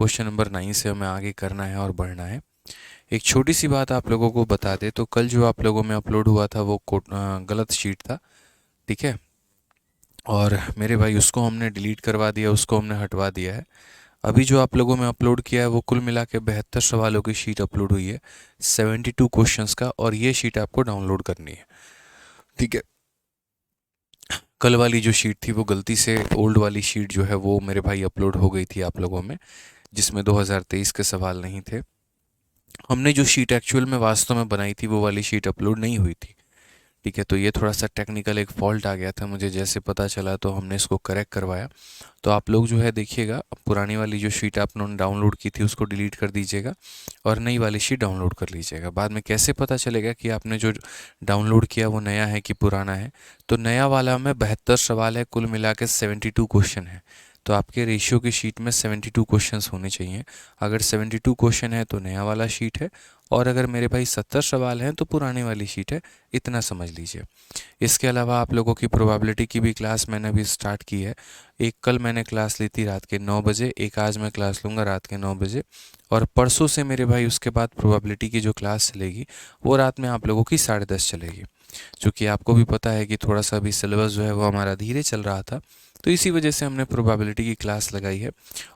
Question number 9 से हमें आगे करना है और बढ़ना है। एक छोटी सी बात आप लोगों को बता दे तो कल जो आप लोगों में अपलोड हुआ था वो गलत शीट था। ठीक है। और मेरे भाई उसको हमने डिलीट करवा दिया, उसको हमने हटवा दिया है। अभी जो आप लोगों में अपलोड किया है वो कुल मिला के 72 सवालों की शीट अपलोड हुई है, 72 क्वेश्चंस का, और ये शीट आपको डाउनलोड करनी है। ठीक है। कल वाली जो शीट थी वो गलती से ओल्ड वाली शीट जो है वो मेरे भाई अपलोड हो गई थी आप लोगों में, जिसमें 2023 के सवाल नहीं थे। हमने जो शीट एक्चुअल में वास्तव में बनाई थी वो वाली शीट अपलोड नहीं हुई थी। ठीक है। तो ये थोड़ा सा टेक्निकल एक फॉल्ट आ गया था, मुझे जैसे पता चला तो हमने इसको करेक्ट करवाया। तो आप लोग जो है देखिएगा, पुरानी वाली जो शीट आपने डाउनलोड की थी उसको डिलीट कर दीजिएगा और नई वाली शीट डाउनलोड कर लीजिएगा। बाद में कैसे पता चलेगा कि आपने जो डाउनलोड किया वो नया है कि पुराना है? तो नया वाला में 72 सवाल है, कुल मिला के 72 क्वेश्चन है। तो आपके रेशियो की शीट में 72 क्वेश्चंस होने चाहिए। अगर 72 क्वेश्चन है तो नया वाला शीट है, और अगर मेरे भाई 70 सवाल हैं तो पुराने वाली शीट है। इतना समझ लीजिए। इसके अलावा आप लोगों की प्रोबेबिलिटी की भी क्लास मैंने अभी स्टार्ट की है। एक कल मैंने क्लास ली थी रात के 9 बजे, एक आज मैं क्लास लूँगा रात के 9 बजे, और परसों से मेरे भाई उसके बाद प्रोबेबिलिटी की जो क्लास चलेगी वो रात में आप लोगों की 10:30 चलेगी। क्योंकि आपको भी पता है कि थोड़ा सा अभी सिलेबस जो है वो हमारा धीरे चल रहा था, तो इसी वजह से हमने प्रोबेबिलिटी की क्लास लगाई है।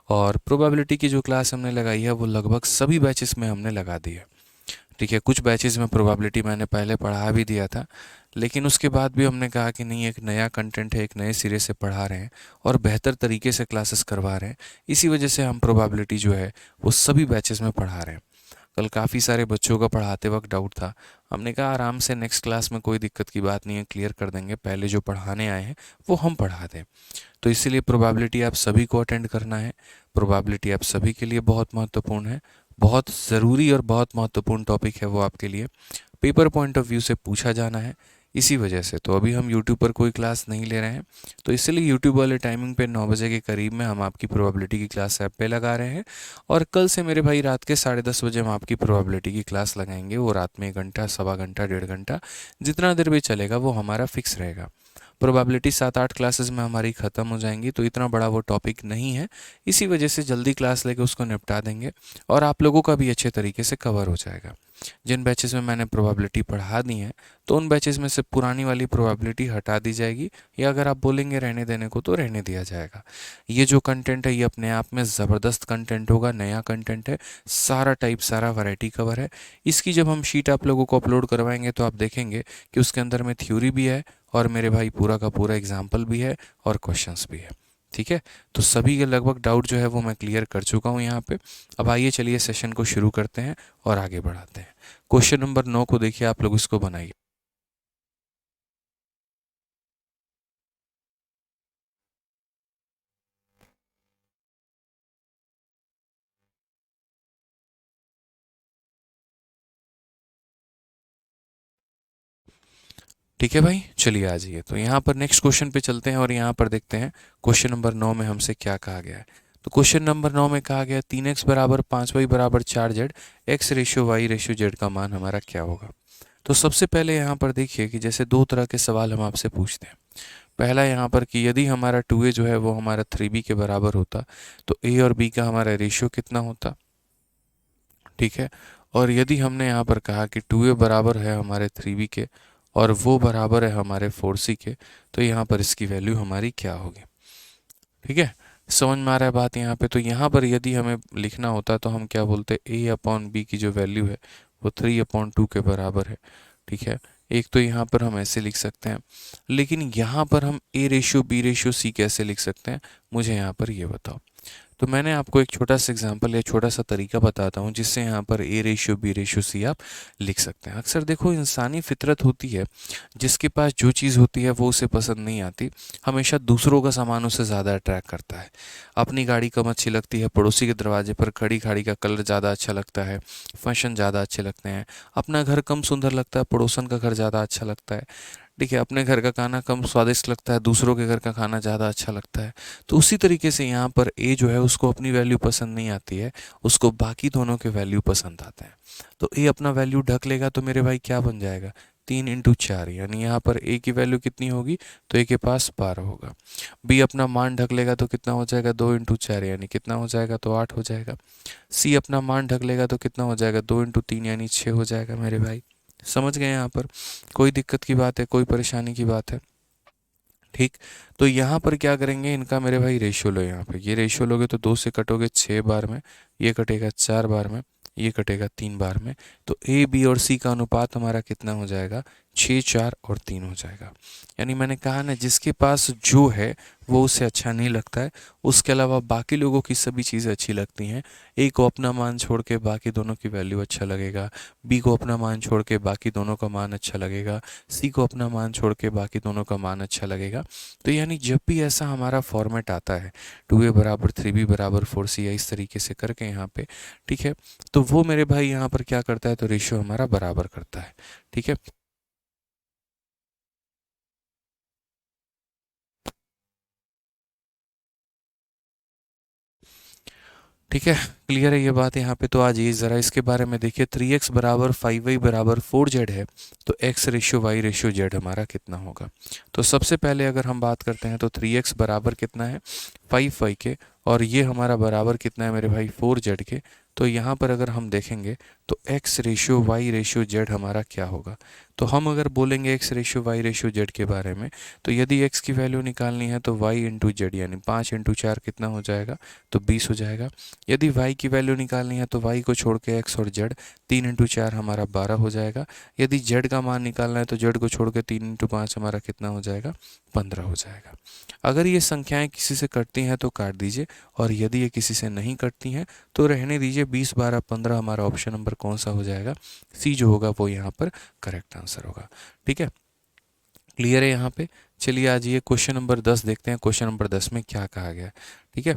और प्रोबेबिलिटी की जो क्लास हमने लगाई है वो लगभग सभी बैचेस में हमने लगा दी है। ठीक है। कुछ बैचेस में प्रोबेबिलिटी मैंने पहले पढ़ा भी दिया था, लेकिन उसके बाद भी हमने कहा कि नहीं, एक नया कंटेंट है, एक नए सिरे से पढ़ा रहे हैं और बेहतर तरीके से क्लासेस करवा रहे हैं। इसी वजह से हम प्रोबेबिलिटी जो है वो सभी बैचेस में पढ़ा रहे हैं। कल काफ़ी सारे बच्चों का पढ़ाते वक्त डाउट था, हमने कहा आराम से नेक्स्ट क्लास में कोई दिक्कत की बात नहीं है, क्लियर कर देंगे, पहले जो पढ़ाने आए हैं वो हम पढ़ा दें। तो इसीलिए प्रोबेबिलिटी आप सभी को अटेंड करना है। प्रोबेबिलिटी आप सभी के लिए बहुत महत्वपूर्ण है, बहुत ज़रूरी और बहुत महत्वपूर्ण टॉपिक है वो आपके लिए। पेपर पॉइंट ऑफ व्यू से पूछा जाना है। इसी वजह से तो अभी हम यूट्यूब पर कोई क्लास नहीं ले रहे हैं, तो इसलिए यूट्यूब वाले टाइमिंग पे 9 बजे के करीब में हम आपकी प्रोबेबिलिटी की क्लास ऐप पे लगा रहे हैं। और कल से मेरे भाई रात के 10:30 बजे हम आपकी प्रोबेबिलिटी की क्लास लगाएंगे। वो रात में 1 घंटा, सवा घंटा, 1.5 घंटा, जितना देर भी चलेगा वो हमारा फिक्स रहेगा। प्रोबेबिलिटी 7-8 क्लासेस में हमारी ख़त्म हो जाएंगी, तो इतना बड़ा वो टॉपिक नहीं है। इसी वजह से जल्दी क्लास लेके उसको निपटा देंगे और आप लोगों का भी अच्छे तरीके से कवर हो जाएगा। जिन बैचेस में मैंने प्रोबेबिलिटी पढ़ा दी है तो उन बैचेस में से पुरानी वाली प्रोबेबिलिटी हटा दी जाएगी, या अगर आप बोलेंगे रहने देने को तो रहने दिया जाएगा। ये जो कंटेंट है ये अपने आप में ज़बरदस्त कंटेंट होगा, नया कंटेंट है, सारा टाइप, सारा वैरायटी कवर है। इसकी जब हम शीट आप लोगों को अपलोड करवाएंगे तो आप देखेंगे कि उसके अंदर में थ्योरी भी है और मेरे भाई पूरा का पूरा एग्जाम्पल भी है और क्वेश्चंस भी है। ठीक है। तो सभी के लगभग डाउट जो है वो मैं क्लियर कर चुका हूँ यहाँ पे। अब आइए चलिए सेशन को शुरू करते हैं और आगे बढ़ाते हैं। क्वेश्चन नंबर 9 को देखिए, आप लोग इसको बनाइए। ठीक है भाई, चलिए आ जाइए। तो यहाँ पर नेक्स्ट क्वेश्चन पे चलते हैं और यहाँ पर देखते हैं क्वेश्चन नंबर 9 में हमसे क्या कहा गया है। तो क्वेश्चन नंबर 9 में कहा गया 3x बराबर 5y बराबर 4z, x ratio y ratio z का मान हमारा क्या होगा। तो सबसे पहले यहाँ पर देखिए कि जैसे दो तरह के सवाल हम आपसे पूछते हैं। पहला यहाँ पर कि यदि हमारा 2a जो है वो हमारा 3b के बराबर होता तो a और b का हमारा रेशियो कितना होता। ठीक है। और यदि हमने यहाँ पर कहा कि 2a बराबर है हमारे 3b के और वो बराबर है हमारे 4c के, तो यहाँ पर इसकी वैल्यू हमारी क्या होगी। ठीक है। समझ में आ रहा है बात यहाँ पे। तो यहाँ पर यदि हमें लिखना होता तो हम क्या बोलते, a/b की जो वैल्यू है वो 3/2 के बराबर है। ठीक है। एक तो यहाँ पर हम ऐसे लिख सकते हैं, लेकिन यहाँ पर हम a ratio b ratio c कैसे लिख सकते हैं, मुझे यहाँ पर ये बताओ। तो मैंने आपको एक छोटा सा एग्जांपल या छोटा सा तरीका बताता हूँ जिससे यहाँ पर a ratio b ratio c आप लिख सकते हैं। अक्सर देखो इंसानी फितरत होती है, जिसके पास जो चीज़ होती है वो उसे पसंद नहीं आती, हमेशा दूसरों का सामान उसे ज़्यादा अट्रैक्ट करता है। अपनी गाड़ी कम अच्छी लगती है, पड़ोसी के दरवाजे पर खड़ी गाड़ी का कलर ज़्यादा अच्छा लगता है, फंक्शन ज़्यादा अच्छे लगते हैं। अपना घर कम सुंदर लगता है, पड़ोसन का घर ज़्यादा अच्छा लगता है। ठीक है। अपने घर का खाना कम स्वादिष्ट लगता है, दूसरों के घर का खाना ज़्यादा अच्छा लगता है। तो उसी तरीके से यहाँ पर ए जो है उसको अपनी वैल्यू पसंद नहीं आती है, उसको बाकी दोनों के वैल्यू पसंद आते हैं। तो ए अपना वैल्यू ढक लेगा तो मेरे भाई क्या बन जाएगा, 3 × 4, यानी यहाँ पर ए की वैल्यू कितनी होगी, तो ए के पास 12 होगा। बी अपना मान ढक लेगा तो कितना हो जाएगा, 2 × 4 यानी कितना हो जाएगा, तो 8 हो जाएगा। सी अपना मान ढक लेगा तो कितना हो जाएगा, 2 × 3 यानी 6 हो जाएगा मेरे भाई। समझ गए यहाँ पर, कोई दिक्कत की बात है, कोई परेशानी की बात है? ठीक, तो यहाँ पर क्या करेंगे, इनका मेरे भाई रेशियो लो। यहाँ पे ये रेशियो लोगे तो 2 से कटोगे 6 बार में, ये कटेगा 4 बार में, ये कटेगा 3 बार में। तो ए बी और सी का अनुपात हमारा कितना हो जाएगा, 6, 4 और 3 हो जाएगा। यानी मैंने कहा ना, जिसके पास जो है वो उसे अच्छा नहीं लगता है, उसके अलावा बाकी लोगों की सभी चीज़ें अच्छी लगती हैं। ए को अपना मान छोड़ के बाकी दोनों की वैल्यू अच्छा लगेगा, बी को अपना मान छोड़ के बाकी दोनों का मान अच्छा लगेगा, सी को अपना मान छोड़ के बाकी दोनों का मान अच्छा लगेगा। तो यानी जब भी ऐसा हमारा फॉर्मेट आता है 2a बराबर 3b बराबर 4c, इस तरीके से करके यहाँ पे, ठीक है, तो वो मेरे भाई यहाँ पर क्या करता है, तो रेशियो हमारा बराबर करता है। ठीक है, ठीक है, क्लियर है ये बात यहाँ पे? तो आज ये ज़रा इसके बारे में देखिए, 3x बराबर 5y बराबर 4z है, तो x ratio y ratio z हमारा कितना होगा। तो सबसे पहले अगर हम बात करते हैं तो 3x बराबर कितना है, 5y के, और ये हमारा बराबर कितना है मेरे भाई, 4z के। तो यहाँ पर अगर हम देखेंगे तो x ratio y ratio z हमारा क्या होगा। तो हम अगर बोलेंगे x ratio y ratio z के बारे में, तो यदि x की वैल्यू निकालनी है तो y इंटू जेड, यानी 5 × 4 कितना हो जाएगा, तो 20 हो जाएगा। यदि y की वैल्यू निकालनी है तो y को छोड़ के x और z, 3 × 4 हमारा 12 हो जाएगा। यदि z का मान निकालना है तो z को छोड़ के 3 × 5 हमारा कितना हो जाएगा, 15 हो जाएगा। अगर ये संख्याएं किसी से कटती हैं तो काट दीजिए, और यदि ये किसी से नहीं कटती हैं तो रहने दीजिए। 20, 12, 15 हमारा ऑप्शन नंबर कौन सा हो जाएगा, सी जो होगा वो यहाँ पर करेक्ट आंसर होगा। ठीक है, क्लियर है यहाँ पे? चलिए आज ये क्वेश्चन नंबर 10 देखते हैं, क्वेश्चन नंबर 10 में क्या कहा गया है। ठीक है,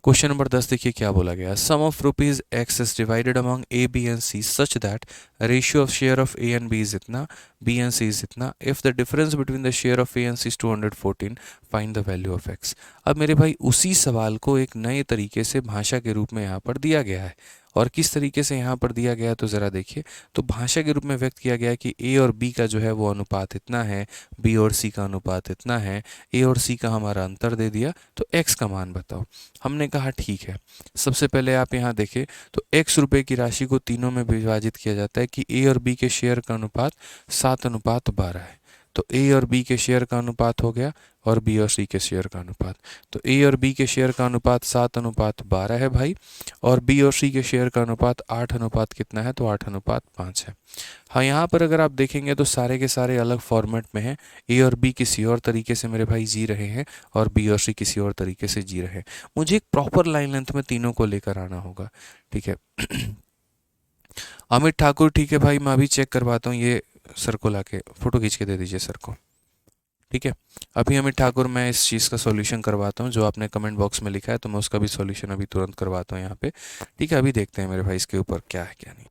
क्वेश्चन नंबर 10 देखिए क्या बोला गया, sum of rupees x is divided among A B and C such that ratio of share of A and B is इतना, बी एंड सी इज इतना, if the difference between the share of A and C is 214, find the value of x. अब मेरे भाई उसी सवाल को एक नए तरीके से भाषा के रूप में यहाँ पर दिया गया है, और किस तरीके से यहाँ पर दिया गया है तो ज़रा देखिए। तो भाषा के रूप में व्यक्त किया गया है कि ए और बी का जो है वो अनुपात इतना है, बी और सी का अनुपात इतना है, ए और सी का हमारा अंतर दे दिया, तो एक्स का मान बताओ। हमने कहा ठीक है, सबसे पहले आप यहाँ देखें तो x रुपए की राशि को तीनों में विभाजित किया जाता है कि a और b के शेयर का अनुपात 7:12 है। तो a और b के शेयर का अनुपात हो गया, और b और c के शेयर का अनुपात। तो a और b के शेयर का अनुपात 7:12 है भाई, और b और c के शेयर का अनुपात 8 कितना है, तो 8:5 है। हाँ, यहाँ पर अगर आप देखेंगे तो सारे के सारे अलग फॉर्मेट में हैं। ए और बी किसी और तरीके से मेरे भाई जी रहे हैं, और बी और सी किसी और तरीके से जी रहे हैं। मुझे एक प्रॉपर लाइन लेंथ में तीनों को लेकर आना होगा। ठीक है अमित ठाकुर, ठीक है भाई, मैं अभी चेक करवाता हूँ, ये सर को लाके फ़ोटो खींच के दे दीजिए सर को। ठीक है, अभी अमित ठाकुर मैं इस चीज़ का सॉल्यूशन करवाता हूँ जो आपने कमेंट बॉक्स में लिखा है, तो मैं उसका भी सॉल्यूशन अभी तुरंत करवाता हूँ यहाँ पे। ठीक है, अभी देखते हैं मेरे भाई इसके ऊपर क्या है क्या नहीं।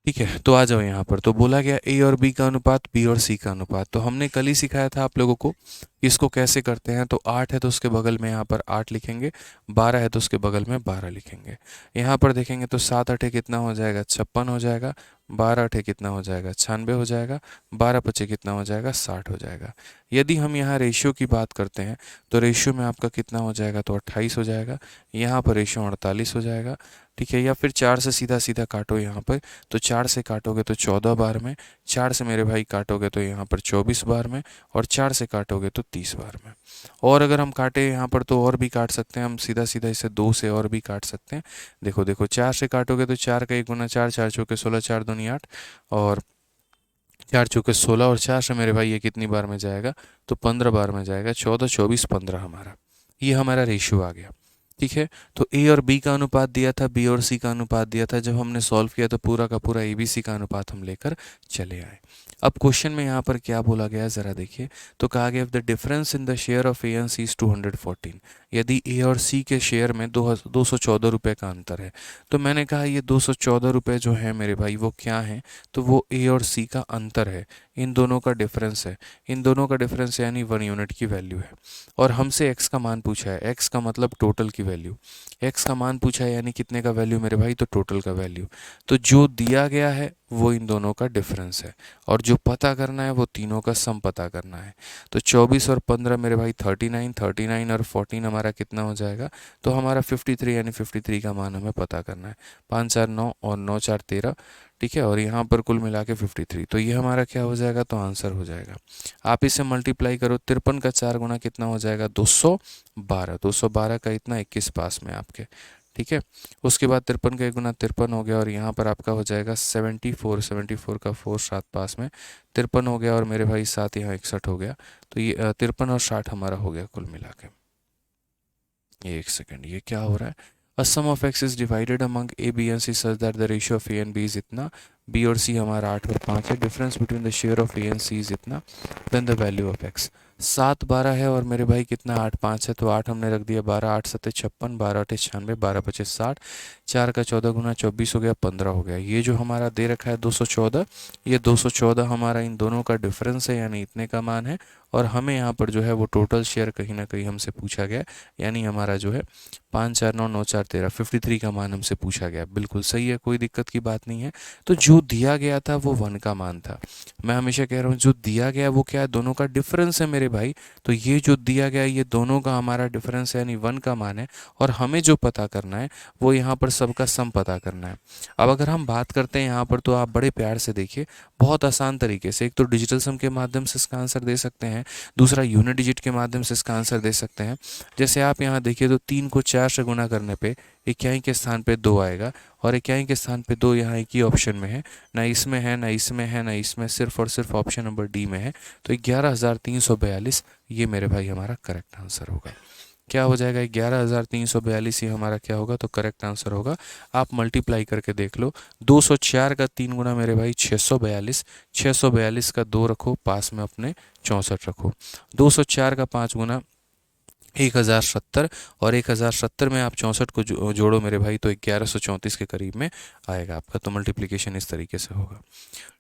ठीक है, तो आ जाओ यहाँ पर। तो बोला गया ए और बी का अनुपात, बी और सी का अनुपात। तो हमने कल ही सिखाया था आप लोगों को कि इसको कैसे करते हैं। तो 8 है तो उसके बगल में यहाँ पर 8 लिखेंगे, 12 है तो उसके बगल में 12 लिखेंगे। यहाँ पर देखेंगे तो 7 8 कितना हो जाएगा, 56 हो जाएगा, 12 8 कितना हो जाएगा, 96 हो जाएगा, 12 5 कितना हो जाएगा, 60 हो जाएगा। यदि हम यहाँ रेशियो की बात करते हैं तो रेशियो में आपका कितना हो जाएगा, तो 28 हो जाएगा। यहाँ पर रेशियो 48 हो जाएगा। ठीक है, या फिर 4 से सीधा सीधा काटो यहाँ पर, तो 4 से काटोगे तो 14 बार में, 4 से मेरे भाई काटोगे तो यहाँ पर 24 बार में, और 4 से काटोगे तो 30 बार में। और अगर हम काटे यहाँ पर तो और भी काट सकते हैं हम, सीधा सीधा इसे 2 से और भी काट सकते हैं। देखो देखो, 4 से काटोगे तो 4 का 1 गुना 4, 4 चौके 16, 4 दूनी 8, और 4 चौके 16, और 4 से मेरे भाई ये कितनी बार में जाएगा, तो 15 बार में जाएगा। 14 24 15 हमारा, ये हमारा रेशियो आ गया। ठीक है, तो ए और बी का अनुपात दिया था, बी और सी का अनुपात दिया था। जब हमने सॉल्व किया तो पूरा का पूरा ए बी सी का अनुपात हम लेकर चले आए। अब क्वेश्चन में यहाँ पर क्या बोला गया है ज़रा देखिए। तो कहा गया if the difference in the share of A and C is 214, यदि ए और सी के शेयर में 214 रुपये का अंतर है, तो मैंने कहा ये 214 रुपये जो है मेरे भाई वो क्या है, तो वो ए और सी का अंतर है, इन दोनों का डिफरेंस है। इन दोनों का डिफरेंस यानी 1 यूनिट की वैल्यू है। और हमसे एक्स का मान पूछा है, एक्स का मतलब टोटल की वैल्यू, एक्स का मान पूछा है यानी कितने का वैल्यू मेरे भाई, तो टोटल का वैल्यू। तो जो दिया गया है वो इन दोनों का डिफरेंस है, और जो पता करना है वो तीनों का सम पता करना है। तो 24 और 15 मेरे भाई 39, 39 और 14 हमारा कितना हो जाएगा, तो हमारा 53 यानी 53 का मान हमें पता करना है। 5 4 9 और 9 4 13, ठीक है, और यहाँ पर कुल मिला के 53, तो ये हमारा क्या हो जाएगा, तो आंसर हो जाएगा। आप इसे मल्टीप्लाई करो, 53 का 4 गुना कितना हो जाएगा, 212, 212 का इतना 21 पास में आपके, ठीक है। उसके बाद 53 का 1 गुना 53 हो गया, और यहाँ पर आपका हो जाएगा 74, 74 का 4 7 पास में 53 हो गया, और मेरे भाई 7 यहाँ 61 हो गया। तो ये 53 और 60 हमारा हो गया कुल मिला के। एक सेकेंड, ये क्या हो रहा है, a sum of x is divided among A B and C such that the ratio of A and B is इतना, बी और सी हमारा 8 और 5 है, difference between the share of A and C is इतना, then the value of x. 7 12 है, और मेरे भाई कितना 8 5 है, तो 8 हमने रख दिया, 12 8 7 56, 12 8 96, 12 25 60, 4 का 14 गुना 24 हो गया, 15 हो गया। ये जो हमारा दे रखा है 214, ये 214 हमारा इन दोनों का डिफरेंस है, यानी इतने का मान है। और हमें यहाँ पर जो है वो टोटल शेयर कहीं ना कहीं हमसे पूछा गया, यानी हमारा जो है 5 4 9 9 4 13, 53 का मान हमसे पूछा गया। बिल्कुल सही है, कोई दिक्कत की बात नहीं है। तो जो दिया गया था वो 1 का मान था। मैं हमेशा कह रहा हूँ जो दिया गया वो क्या है, दोनों का डिफरेंस है मेरे भाई। तो ये जो दिया गया ये दोनों का हमारा डिफरेंस है, यानी 1 का मान है। और हमें जो पता करना है वो यहाँ पर सबका सम पता करना है। अब अगर हम बात करते हैं यहाँ पर, तो आप बड़े प्यार से देखिए, बहुत आसान तरीके से। एक तो डिजिटल सम के माध्यम से इसका आंसर दे सकते हैं, दूसरा यूनिट डिजिट के माध्यम से इसका आंसर दे सकते हैं। जैसे आप यहाँ देखिए तो 3 को 4 से गुना करने पे इक्याई के स्थान पे 2 आएगा, और इक्याई के स्थान पे 2 यहाँ एक ही ऑप्शन में है, ना इसमें है ना इसमें है ना इसमें, सिर्फ और सिर्फ ऑप्शन नंबर डी में है। तो 11,342 ये मेरे भाई हमारा करेक्ट आंसर होगा। क्या हो जाएगा, 11,342 ये हमारा क्या होगा, तो करेक्ट आंसर होगा। आप मल्टीप्लाई करके देख लो, 204 का 3 गुना मेरे भाई 642, 642 का 2 रखो पास में अपने 64 रखो, 204 का 5 गुना 1070, और 1070 में आप 64 को जोड़ो मेरे भाई, तो 1134 के करीब में आएगा आपका। तो मल्टीप्लिकेशन इस तरीके से होगा,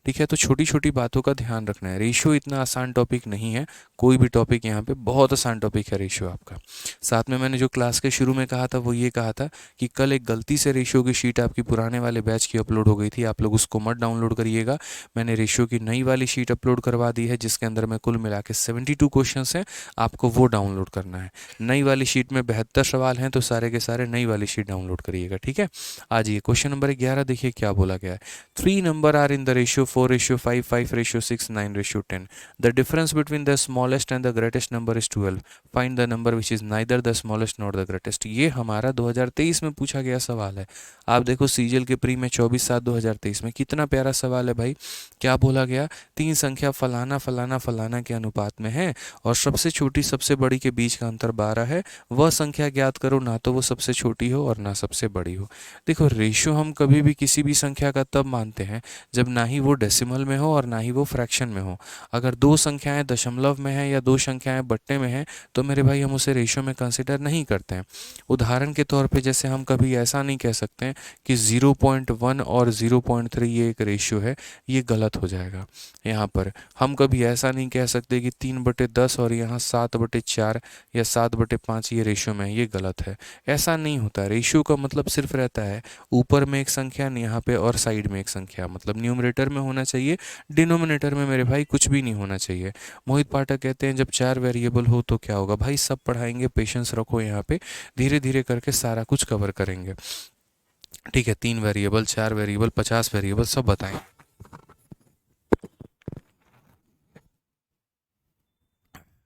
ठीक है। तो छोटी छोटी बातों का ध्यान रखना है। रेशियो इतना आसान टॉपिक नहीं है, कोई भी टॉपिक यहाँ पे बहुत आसान टॉपिक है रेशियो आपका। साथ में मैंने जो क्लास के शुरू में कहा था वो ये कहा था कि कल एक गलती से रेशियो की शीट आपकी पुराने वाले बैच की अपलोड हो गई थी, आप लोग उसको मत डाउनलोड करिएगा। मैंने रेशियो की नई वाली शीट अपलोड करवा दी है, जिसके अंदर में कुल मिला के 72 क्वेश्चन हैं, आपको वो डाउनलोड करना है। नई वाली शीट में 72 सवाल हैं, तो सारे के सारे नई वाली शीट डाउनलोड करिएगा, ठीक है। आज ये क्वेश्चन नंबर 11 देखिए क्या बोला गया है। 3 number are in the ratio 4:5, 5:6, 9:10. The difference between the smallest and the greatest number is 12. Find the number which is neither the smallest nor the greatest. ये हमारा 2023 में पूछा गया सवाल है। आप देखो सीजीएल के प्री में 24/7/2023 में कितना प्यारा सवाल है भाई। क्या बोला गया, 3 संख्या फलाना फलाना फलाना के अनुपात में है, और सबसे छोटी सबसे बड़ी के बीच का अंतर 12 है। वह संख्या ज्ञात करो, ना तो वो सबसे छोटी हो और ना सबसे बड़ी हो। देखो रेशियो हम कभी भी किसी भी संख्या का तब मानते हैं जब ना ही वो डेसिमल में हो और ना ही वो फ्रैक्शन में हो। अगर 2 संख्याएं दशमलव में हैं या 2 संख्याएं बट्टे में हैं, तो मेरे भाई हम उसे रेशियो में कंसिडर नहीं करते हैं। उदाहरण के तौर पे जैसे हम कभी ऐसा नहीं कह सकते हैं कि 0.1 और 0.3 ये एक रेशियो है, ये गलत हो जाएगा। यहाँ पर हम कभी ऐसा नहीं कह सकते कि 3/10 और यहाँ 7/4 या 7/5 ये रेशियो में है, ये गलत है। ऐसा नहीं होता। रेशियो का मतलब सिर्फ रहता है ऊपर में एक संख्या, यहाँ पे और साइड में एक संख्या, मतलब न्यूमरेटर में होना चाहिए, डिनोमिनेटर में मेरे भाई कुछ भी नहीं होना चाहिए। मोहित पाठक कहते हैं जब 4 वेरिएबल हो तो क्या होगा। भाई सब पढ़ाएंगे, पेशेंस रखो, यहाँ पे धीरे धीरे करके सारा कुछ कवर करेंगे, ठीक है। 3 वेरिएबल, 4 वेरिएबल, 50 वेरिएबल सब बताएंगे।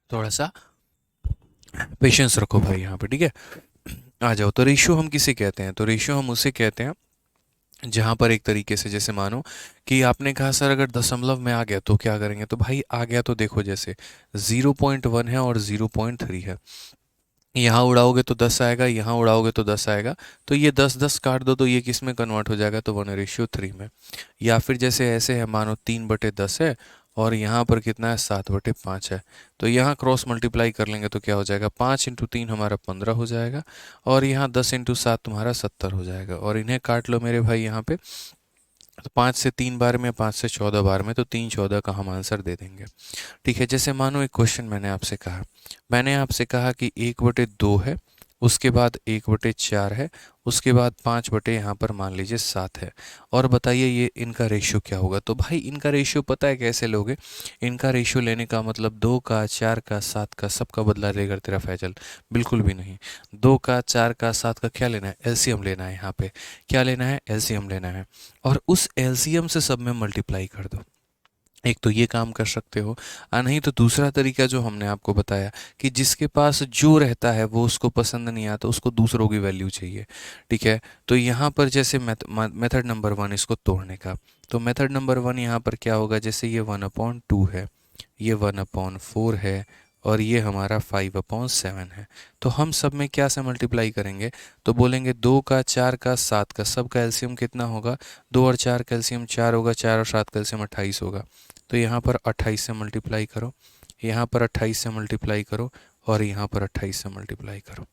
थोड़ा सा पेशेंस रखो भाई यहाँ पे, ठीक है। आ जाओ, तो रेशियो हम किसे कहते हैं, तो रेशियो हम उसे कहते हैं जहाँ पर एक तरीके से, जैसे मानो कि आपने कहा सर अगर दशमलव में आ गया तो क्या करेंगे, तो भाई आ गया तो देखो जैसे 0.1 है और 0.3 है, यहाँ उड़ाओगे तो 10 आएगा, यहाँ उड़ाओगे तो 10 आएगा, तो ये 10 10 काट दो तो ये किस में कन्वर्ट हो जाएगा, तो 1:3 में। या फिर जैसे ऐसे है, मानो 3/10 है और यहाँ पर कितना है 7/5 है। तो यहाँ क्रॉस मल्टीप्लाई कर लेंगे तो क्या हो जाएगा 5 × 3 हमारा 15 हो जाएगा और यहाँ 10 × 7 तुम्हारा 70 हो जाएगा। और इन्हें काट लो मेरे भाई यहाँ पे, तो 5 से 3 बार में, 5 से 14 बार में, तो 3 14 का हम आंसर दे देंगे। ठीक है, जैसे मानो एक क्वेश्चन मैंने आपसे कहा कि 1/2 है, उसके बाद 1/4 है, उसके बाद 5 यहाँ पर मान लीजिए 7 है, और बताइए ये इनका रेशियो क्या होगा। तो भाई इनका रेशियो पता है कैसे लोगे। इनका रेशियो लेने का मतलब 2 का, 4 का, 7 का सबका बदला लेकर तेरा फैजल, बिल्कुल भी नहीं। 2 का, 4 का, 7 का क्या लेना है, एलसीएम लेना है। यहाँ पे क्या लेना है, एलसीएम लेना है, और उस एलसीएम से सब में मल्टीप्लाई कर दो। एक तो ये काम कर सकते हो, नहीं तो दूसरा तरीका जो हमने आपको बताया कि जिसके पास जो रहता है वो उसको पसंद नहीं आता, उसको दूसरों की वैल्यू चाहिए। ठीक है, तो यहाँ पर जैसे मेथड नंबर 1 इसको तोड़ने का, तो मेथड नंबर 1 यहाँ पर क्या होगा, जैसे ये 1/2 है, ये 1/4 है, और ये हमारा 5/7 है। तो हम सब में क्या से मल्टीप्लाई करेंगे, तो बोलेंगे 2 का, 4 का, 7 का, सब का एलसीएम कितना होगा, 2 और 4 का एलसीएम 4 होगा, 4 और 7 का एलसीएम 28 होगा। तो यहाँ पर 28 से मल्टीप्लाई करो, यहाँ पर 28 से मल्टीप्लाई करो, और यहाँ पर 28 से मल्टीप्लाई करो।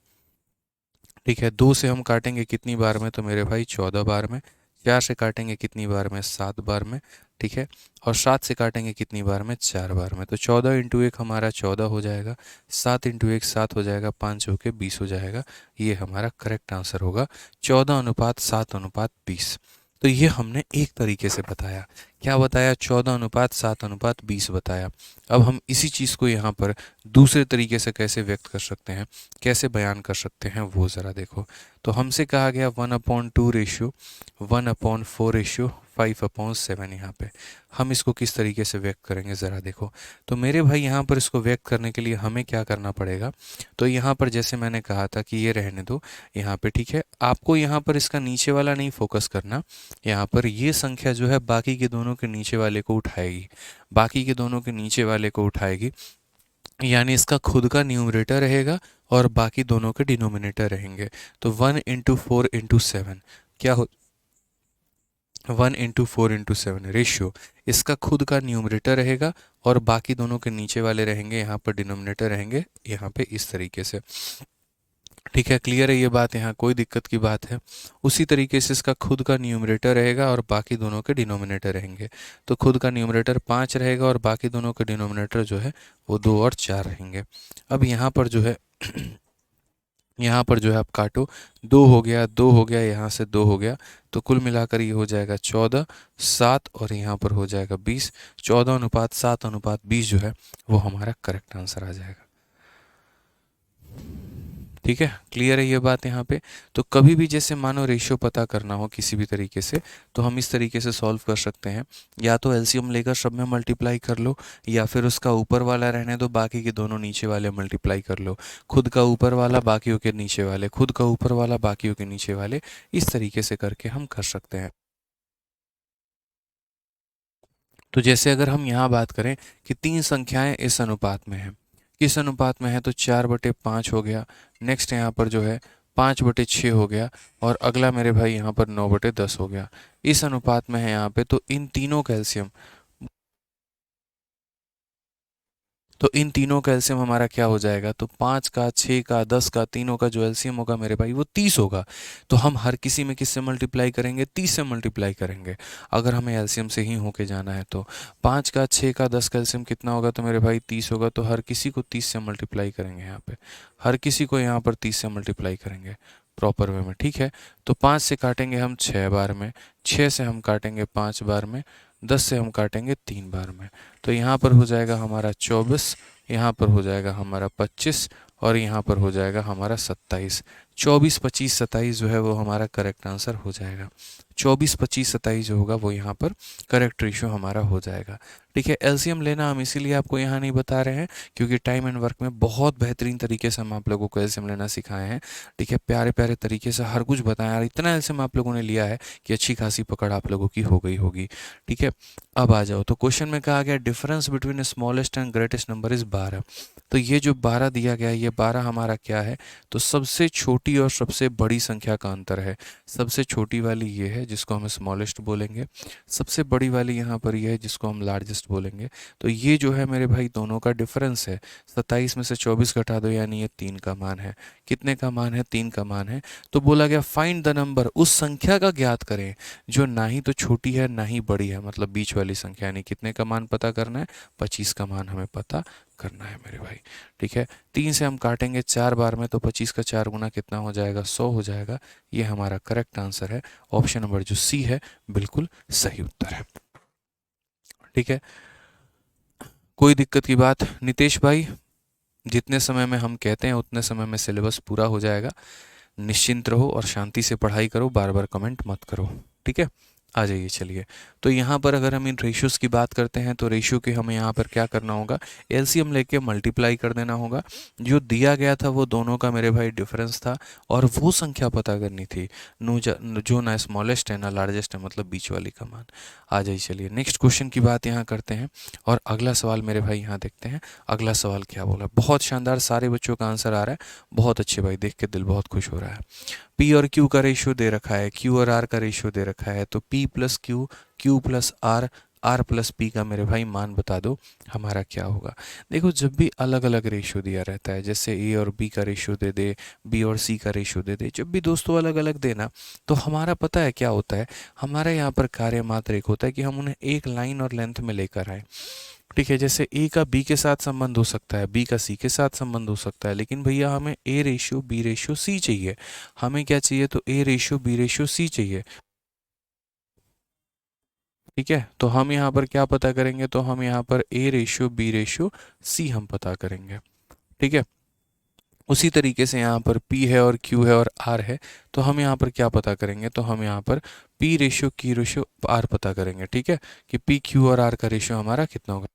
ठीक है, 2 से हम काटेंगे कितनी बार में, तो मेरे भाई 14 बार में। 4 से काटेंगे कितनी बार में, 7 बार में। ठीक है, और 7 से काटेंगे कितनी बार में, 4 बार में। तो 14 × 1 हमारा 14 हो जाएगा, 7 × 1 7 हो जाएगा, 5 होके 20 हो जाएगा। ये हमारा करेक्ट आंसर होगा, 14:7:20। तो ये हमने एक तरीके से बताया। क्या बताया, 14:7:20 बताया। अब हम इसी चीज़ को यहाँ पर दूसरे तरीके से कैसे व्यक्त कर सकते हैं, कैसे बयान कर सकते हैं, वो ज़रा देखो। तो हमसे कहा गया 1/2 रेशियो, 1/4 रेशियो, 5/7। यहाँ पे हम इसको किस तरीके से व्यक्त करेंगे, ज़रा देखो। तो मेरे भाई यहाँ पर इसको व्यक्त करने के लिए हमें क्या करना पड़ेगा, तो यहाँ पर जैसे मैंने कहा था कि ये रहने दो यहाँ पे। ठीक है, आपको यहाँ पर इसका नीचे वाला नहीं फोकस करना। यहाँ पर ये संख्या जो है बाकी के दोनों के नीचे वाले को उठाएगी, बाकी के दोनों के नीचे वाले को उठाएगी, यानी इसका खुद का न्यूमरेटर रहेगा और बाकी दोनों के डिनोमिनेटर रहेंगे। तो 1 × 4 × 7 क्या हो, 1 × 4 × 7 रेशियो, इसका खुद का न्यूमरेटर रहेगा और बाकी दोनों के नीचे वाले रहेंगे, यहाँ पर डिनोमिनेटर रहेंगे, यहाँ पे इस तरीके से। ठीक है, क्लियर है ये बात, यहाँ कोई दिक्कत की बात है। उसी तरीके से इसका खुद का न्यूमरेटर रहेगा और बाकी दोनों के डिनोमिनेटर रहेंगे। तो खुद का न्यूमरेटर 5 रहेगा और बाकी दोनों के डिनोमिनेटर जो है वो 2 और 4 रहेंगे। अब यहाँ पर जो है यहाँ पर जो है आप काटो, 2 हो गया, 2 हो गया, यहाँ से 2 हो गया, तो कुल मिलाकर ये हो जाएगा 14, 7 और यहाँ पर हो जाएगा 20। 14:7:20 जो है वो हमारा करेक्ट आंसर आ जाएगा। ठीक है, क्लियर है ये बात यहाँ पे। तो कभी भी जैसे मानो रेशियो पता करना हो किसी भी तरीके से, तो हम इस तरीके से सॉल्व कर सकते हैं। या तो एलसीएम लेकर सब में मल्टीप्लाई कर लो, या फिर उसका ऊपर वाला रहने दो, बाकी के दोनों नीचे वाले मल्टीप्लाई कर लो। खुद का ऊपर वाला, बाकियों के नीचे वाले, खुद का ऊपर वाला, बाकियों के नीचे वाले, इस तरीके से करके हम कर सकते हैं। तो जैसे अगर हम यहाँ बात करें कि 3 संख्याएं इस अनुपात में हैं, किस अनुपात में है, तो 4/5 हो गया। नेक्स्ट यहाँ पर जो है 5/6 हो गया, और अगला मेरे भाई यहाँ पर 9/10 हो गया। इस अनुपात में है यहाँ पे, तो इन तीनों कैल्शियम, तो इन तीनों का एलसीएम हमारा क्या हो जाएगा, तो 5 का, 6 का, 10 का, तीनों का जो एलसीएम होगा मेरे भाई वो 30 होगा। तो हम हर किसी में किससे मल्टीप्लाई करेंगे, 30 से मल्टीप्लाई करेंगे, अगर हमें एलसीएम से ही होके जाना है तो। 5 का, 6 का, 10 का एलसीएम कितना होगा, तो मेरे भाई 30 होगा। तो हर किसी को 30 से मल्टीप्लाई करेंगे, यहाँ पे हर किसी को यहाँ पर 30 से मल्टीप्लाई करेंगे प्रॉपर वे में। ठीक है, तो 5 से काटेंगे हम 6 बार में, 6 से हम काटेंगे 5 बार में, 10 से हम काटेंगे 3 बार में। तो यहाँ पर हो जाएगा हमारा 24, यहाँ पर हो जाएगा हमारा 25, और यहाँ पर हो जाएगा हमारा 27। 24, 25, 27 जो है वो हमारा करेक्ट आंसर हो जाएगा। 24, 25, 27 जो होगा वो यहाँ पर करेक्ट रेशियो हमारा हो जाएगा। ठीक है, एलसीएम लेना हम इसीलिए आपको यहाँ नहीं बता रहे हैं क्योंकि टाइम एंड वर्क में बहुत बेहतरीन तरीके से हम आप लोगों को एलसीएम लेना सिखाए हैं। ठीक है, प्यारे प्यारे तरीके से हर कुछ बताया, और इतना एलसीएम आप लोगों ने लिया है कि अच्छी खासी पकड़ आप लोगों की हो गई होगी। ठीक है, अब आ जाओ। तो क्वेश्चन में कहा गया difference between smallest and greatest number is 12। तो ये जो 12 दिया गया है, ये 12 हमारा क्या है, तो सबसे छोटा छोटी और सबसे बड़ी संख्या का अंतर है। सबसे छोटी वाली ये है जिसको हम स्मॉलेस्ट बोलेंगे, सबसे बड़ी वाली यहाँ पर ये है जिसको हम लार्जेस्ट बोलेंगे। तो ये जो है मेरे भाई दोनों का डिफरेंस है। 27 में से 24 घटा दो यानी ये 3 का मान है। कितने का मान है? 3 का मान है। तो बोला गया फाइंड द नंबर, उस संख्या का ज्ञात करें जो ना ही तो छोटी है ना ही बड़ी है, मतलब बीच वाली संख्या, यानी कितने का मान पता करना है? 25 का मान हमें पता करना है मेरे भाई। ठीक है, 3 से हम काटेंगे 4 बार में तो 25 का 4 गुना कितना हो जाएगा? 100 हो जाएगा। ये हमारा करेक्ट आंसर है। ऑप्शन नंबर जो सी है बिल्कुल सही उत्तर है। ठीक है, कोई दिक्कत की बात? नितेश भाई, जितने समय में हम कहते हैं उतने समय में सिलेबस पूरा हो जाएगा। निश्चिंत रहो और शांति से पढ़ाई करो, बार बार कमेंट मत करो। ठीक है, आ जाइए। चलिए, तो यहाँ पर अगर हम इन रेशियोज़ की बात करते हैं तो रेशियो के हमें यहाँ पर क्या करना होगा? एलसीएम लेके मल्टीप्लाई कर देना होगा। जो दिया गया था वो दोनों का मेरे भाई डिफरेंस था और वो संख्या पता करनी थी जो ना स्मॉलेस्ट है ना लार्जेस्ट है, मतलब बीच वाली का मान। आ जाइए, चलिए नेक्स्ट क्वेश्चन की बात यहाँ करते हैं और अगला सवाल मेरे भाई यहाँ देखते हैं। अगला सवाल क्या बोला? बहुत शानदार, सारे बच्चों का आंसर आ रहा है, बहुत अच्छे भाई, देख के दिल बहुत खुश हो रहा है। पी और क्यू का रेशियो दे रखा है, क्यू और आर का रेशियो दे रखा है, तो p plus q, q plus r, r plus p का मेरे भाई मान बता दो हमारा क्या होगा। देखो, जब भी अलग अलग रेशियो दिया रहता है, जैसे ए और बी का रेशियो दे दे, बी और सी का रेशियो दे दे, जब भी दोस्तों अलग अलग देना, तो हमारा पता है क्या होता है? हमारा यहाँ पर कार्य मात्र एक होता है कि हम उन्हें एक लाइन और लेंथ में लेकर आए। ठीक है, जैसे ए का बी के साथ संबंध हो सकता है, बी का सी के साथ संबंध हो सकता है, लेकिन भैया हमें A ratio B ratio C चाहिए। हमें क्या चाहिए? तो A ratio B ratio C चाहिए। ठीक है, तो हम यहाँ पर क्या पता करेंगे? तो हम यहाँ पर A ratio B ratio C हम पता करेंगे। ठीक है, उसी तरीके से यहाँ पर P है और Q है और R है, तो हम यहाँ पर क्या पता करेंगे? तो हम यहाँ पर P ratio Q ratio R पता करेंगे। ठीक है, कि P Q और R का रेशियो हमारा कितना होगा।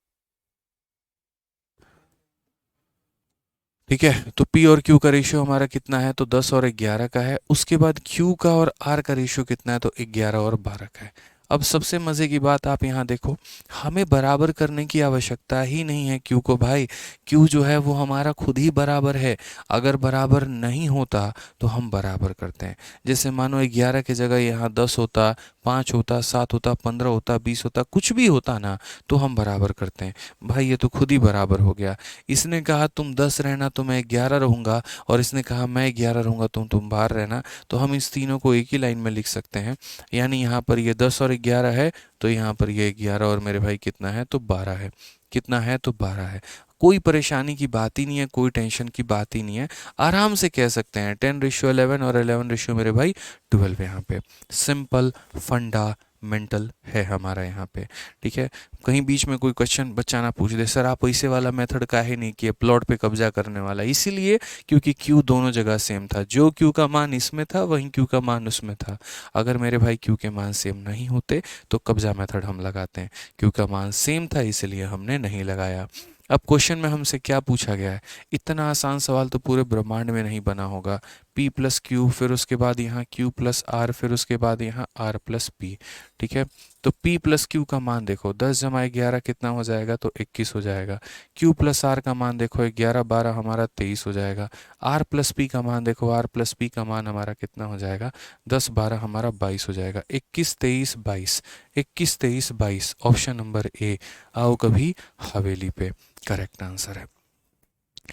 ठीक है, तो P और Q का रेशियो हमारा कितना है? तो 10 और 11 का है। उसके बाद Q का और R का रेशियो कितना है? तो 11 और 12 का है। अब सबसे मज़े की बात आप यहाँ देखो, हमें बराबर करने की आवश्यकता ही नहीं है Q को भाई। Q जो है वो हमारा खुद ही बराबर है। अगर बराबर नहीं होता तो हम बराबर करते हैं। जैसे मानो 11 की जगह यहाँ 10 होता, 5 होता, 7 होता, 15 होता, 20 होता, कुछ भी होता ना, तो हम बराबर करते हैं। भाई ये तो खुद ही बराबर हो गया। इसने कहा तुम 10 रहना तो मैं 11 रहूँगा, और इसने कहा मैं 11 रहूँगा तुम बाहर रहना, तो हम इस तीनों को एक ही लाइन में लिख सकते हैं। यानी यहाँ पर ये 10 और 11 है, तो यहाँ पर ये 11 और मेरे भाई कितना है? तो 12 है। कितना है? तो 12 है। कोई परेशानी की बात ही नहीं है, कोई टेंशन की बात ही नहीं है, आराम से कह सकते हैं 10:11 और 11 मेरे भाई 12 यहाँ पे। सिंपल फंडामेंटल है हमारा यहाँ पे। ठीक है, कहीं बीच में कोई क्वेश्चन बच्चा ना पूछ दे, सर आप ऐसे वाला मेथड काहे नहीं किए, प्लॉट पे कब्जा करने वाला? इसीलिए क्योंकि क्यू दोनों जगह सेम था, जो क्यू का मान इसमें था वहीं क्यू का मान उसमें था। अगर मेरे भाई क्यू के मान सेम नहीं होते तो कब्जा मेथड हम लगाते हैं। क्यू का मान सेम था इसलिए हमने नहीं लगाया। अब क्वेश्चन में हमसे क्या पूछा गया है? इतना आसान सवाल तो पूरे ब्रह्मांड में नहीं बना होगा। P प्लस क्यू, फिर उसके बाद यहाँ Q प्लस आर, फिर उसके बाद यहाँ R प्लस पी। ठीक है, तो P प्लस क्यू का मान देखो, 10 जमा 11 कितना हो जाएगा? तो 21 हो जाएगा। Q प्लस आर का मान देखो, 11 12 हमारा 23 हो जाएगा। R प्लस पी का मान देखो, R प्लस पी का मान हमारा कितना हो जाएगा? 10 12 हमारा 22 हो जाएगा। 21 23 22, 21 23 22, ऑप्शन नंबर ए, आओ कभी हवेली पे, करेक्ट आंसर है।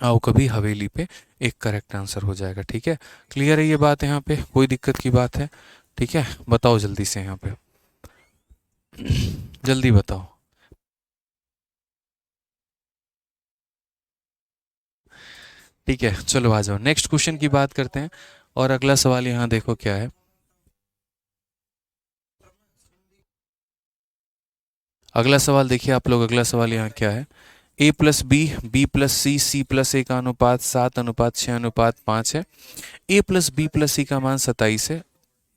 आओ कभी हवेली पे एक करेक्ट आंसर हो जाएगा। ठीक है, क्लियर है ये बात? यहाँ पे कोई दिक्कत की बात है? ठीक है, बताओ जल्दी से यहाँ पे, जल्दी बताओ। ठीक है, चलो आ जाओ, नेक्स्ट क्वेश्चन की बात करते हैं। और अगला सवाल यहाँ देखो क्या है। अगला सवाल देखिए आप लोग, अगला सवाल यहाँ क्या है? ए plus B, B plus C, C plus A का अनुपात 7:6:5 है। ए प्लस बी प्लस सी का मान 27 है।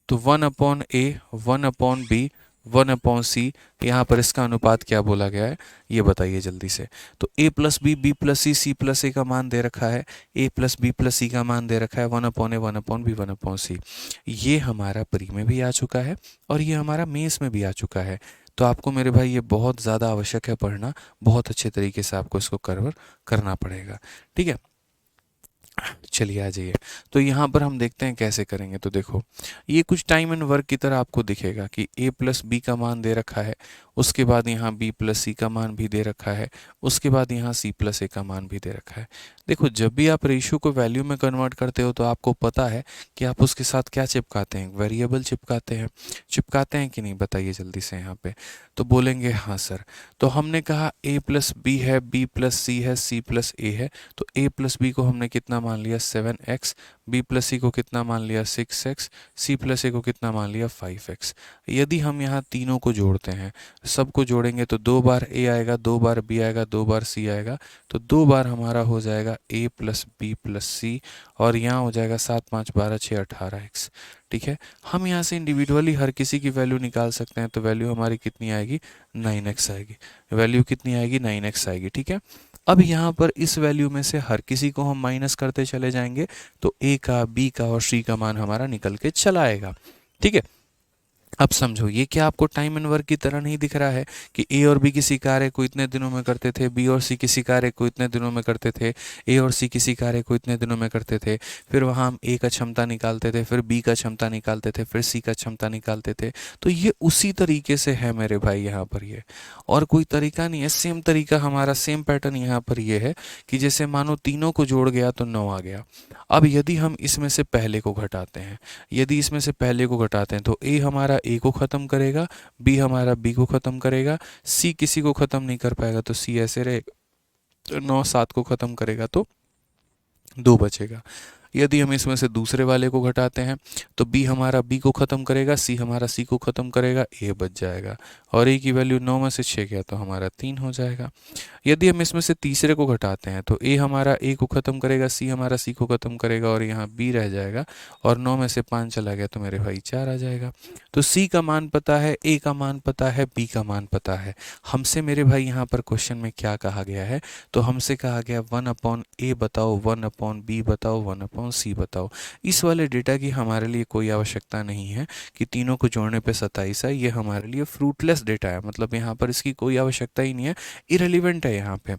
तो 1/a, 1/b, 1/c, यहाँ पर इसका अनुपात क्या बोला गया है ये बताइए जल्दी से। तो a plus B, B plus C, C plus A का मान दे रखा है, a plus B plus C का मान दे रखा है, 1/a, 1/b, 1/c। ये हमारा प्री में भी आ चुका है और ये हमारा मेंस में भी आ चुका है। तो आपको मेरे भाई ये बहुत ज़्यादा आवश्यक है पढ़ना, बहुत अच्छे तरीके से आपको इसको कवर करना पड़ेगा। ठीक है, चलिए आ जाइए। तो यहाँ पर हम देखते हैं कैसे करेंगे। तो देखो, ये कुछ टाइम एंड वर्क की तरह आपको दिखेगा कि a प्लस बी का मान दे रखा है, उसके बाद यहाँ b प्लस सी का मान भी दे रखा है, उसके बाद यहाँ c प्लस ए का मान भी दे रखा है। देखो, जब भी आप रेशियो को वैल्यू में कन्वर्ट करते हो तो आपको पता है कि आप उसके साथ क्या चिपकाते हैं, वेरिएबल चिपकाते हैं। चिपकाते हैं कि नहीं, बताइए जल्दी से यहाँ पे। तो बोलेंगे हाँ सर। तो हमने कहा a प्लस बी है, b प्लस सी है, c प्लस ए है। तो a प्लस बी को हमने कितना मान लिया 7x, b प्लस सी को कितना मान लिया 6x, c प्लस ए को कितना मान लिया 5x। यदि हम यहाँ तीनों को जोड़ते हैं, सबको जोड़ेंगे तो 2 बार a आएगा, 2 बार b आएगा, 2 बार c आएगा। तो 2 बार हमारा हो जाएगा a प्लस बी प्लस सी, और यहाँ हो जाएगा 7 5 12 6 18x। ठीक है, हम यहाँ से इंडिविजुअली हर किसी की वैल्यू निकाल सकते हैं। तो वैल्यू हमारी कितनी आएगी, 9x आएगी। वैल्यू कितनी आएगी, 9x आएगी। ठीक है, अब यहाँ पर इस वैल्यू में से हर किसी को हम माइनस करते चले जाएंगे, तो a का, b का और c का मान हमारा निकल के चला आएगा। ठीक है, अब समझो, ये क्या आपको टाइम एंड वर्क की तरह नहीं दिख रहा है कि ए और बी किसी कार्य को इतने दिनों में करते थे, बी और सी किसी कार्य को इतने दिनों में करते थे, ए और सी किसी कार्य को इतने दिनों में करते थे। फिर वहाँ हम ए का क्षमता निकालते थे, फिर बी का क्षमता निकालते थे, फिर सी का क्षमता निकालते थे। तो ये उसी तरीके से है मेरे भाई यहाँ पर ये, और कोई तरीका नहीं है। सेम तरीका हमारा, सेम पैटर्न यहाँ पर ये है कि जैसे मानो तीनों को जोड़ गया तो 9 आ गया। अब यदि हम इसमें से पहले को घटाते हैं, यदि इसमें से पहले को घटाते हैं तो ए हमारा ए को ख़त्म करेगा, बी हमारा बी को ख़त्म करेगा, सी किसी को ख़त्म नहीं कर पाएगा तो सी ऐसे रहेगा, तो 9 7 को ख़त्म करेगा तो 2 बचेगा। यदि हम इसमें से दूसरे वाले को घटाते हैं तो b हमारा b को ख़त्म करेगा, c हमारा c को ख़त्म करेगा, a बच जाएगा, और a की वैल्यू 9 में से 6 गया तो हमारा 3 हो जाएगा। यदि हम इसमें से तीसरे को घटाते हैं तो a हमारा a को ख़त्म करेगा, c हमारा c को ख़त्म करेगा, और यहाँ b रह जाएगा, और 9 में से 5 चला गया तो मेरे भाई 4 आ जाएगा। तो c का मान पता है, a का मान पता है, b का मान पता है। हमसे मेरे भाई यहाँ पर क्वेश्चन में क्या कहा गया है, तो हमसे कहा गया 1/a बताओ, 1/b बताओ, 1/c बताओ। इस वाले डेटा की हमारे लिए कोई आवश्यकता नहीं है कि तीनों को जोड़ने पे 27 है। ये हमारे लिए फ्रूटलेस डेटा है, मतलब यहाँ पर इसकी कोई आवश्यकता ही नहीं है, इरेलीवेंट है यहाँ पे।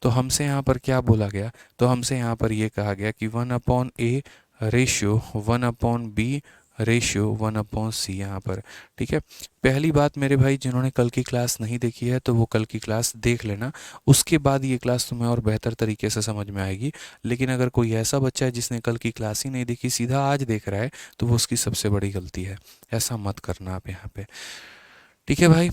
तो हमसे यहाँ पर क्या बोला गया, तो हमसे यहाँ पर ये कहा गया कि 1/a ratio 1/b ratio 1/c यहाँ पर। ठीक है, पहली बात मेरे भाई, जिन्होंने कल की क्लास नहीं देखी है तो वो कल की क्लास देख लेना, उसके बाद ये क्लास तुम्हें और बेहतर तरीके से समझ में आएगी। लेकिन अगर कोई ऐसा बच्चा है जिसने कल की क्लास ही नहीं देखी, सीधा आज देख रहा है, तो वो उसकी सबसे बड़ी गलती है। ऐसा मत करना आप यहाँ पे। ठीक है भाई,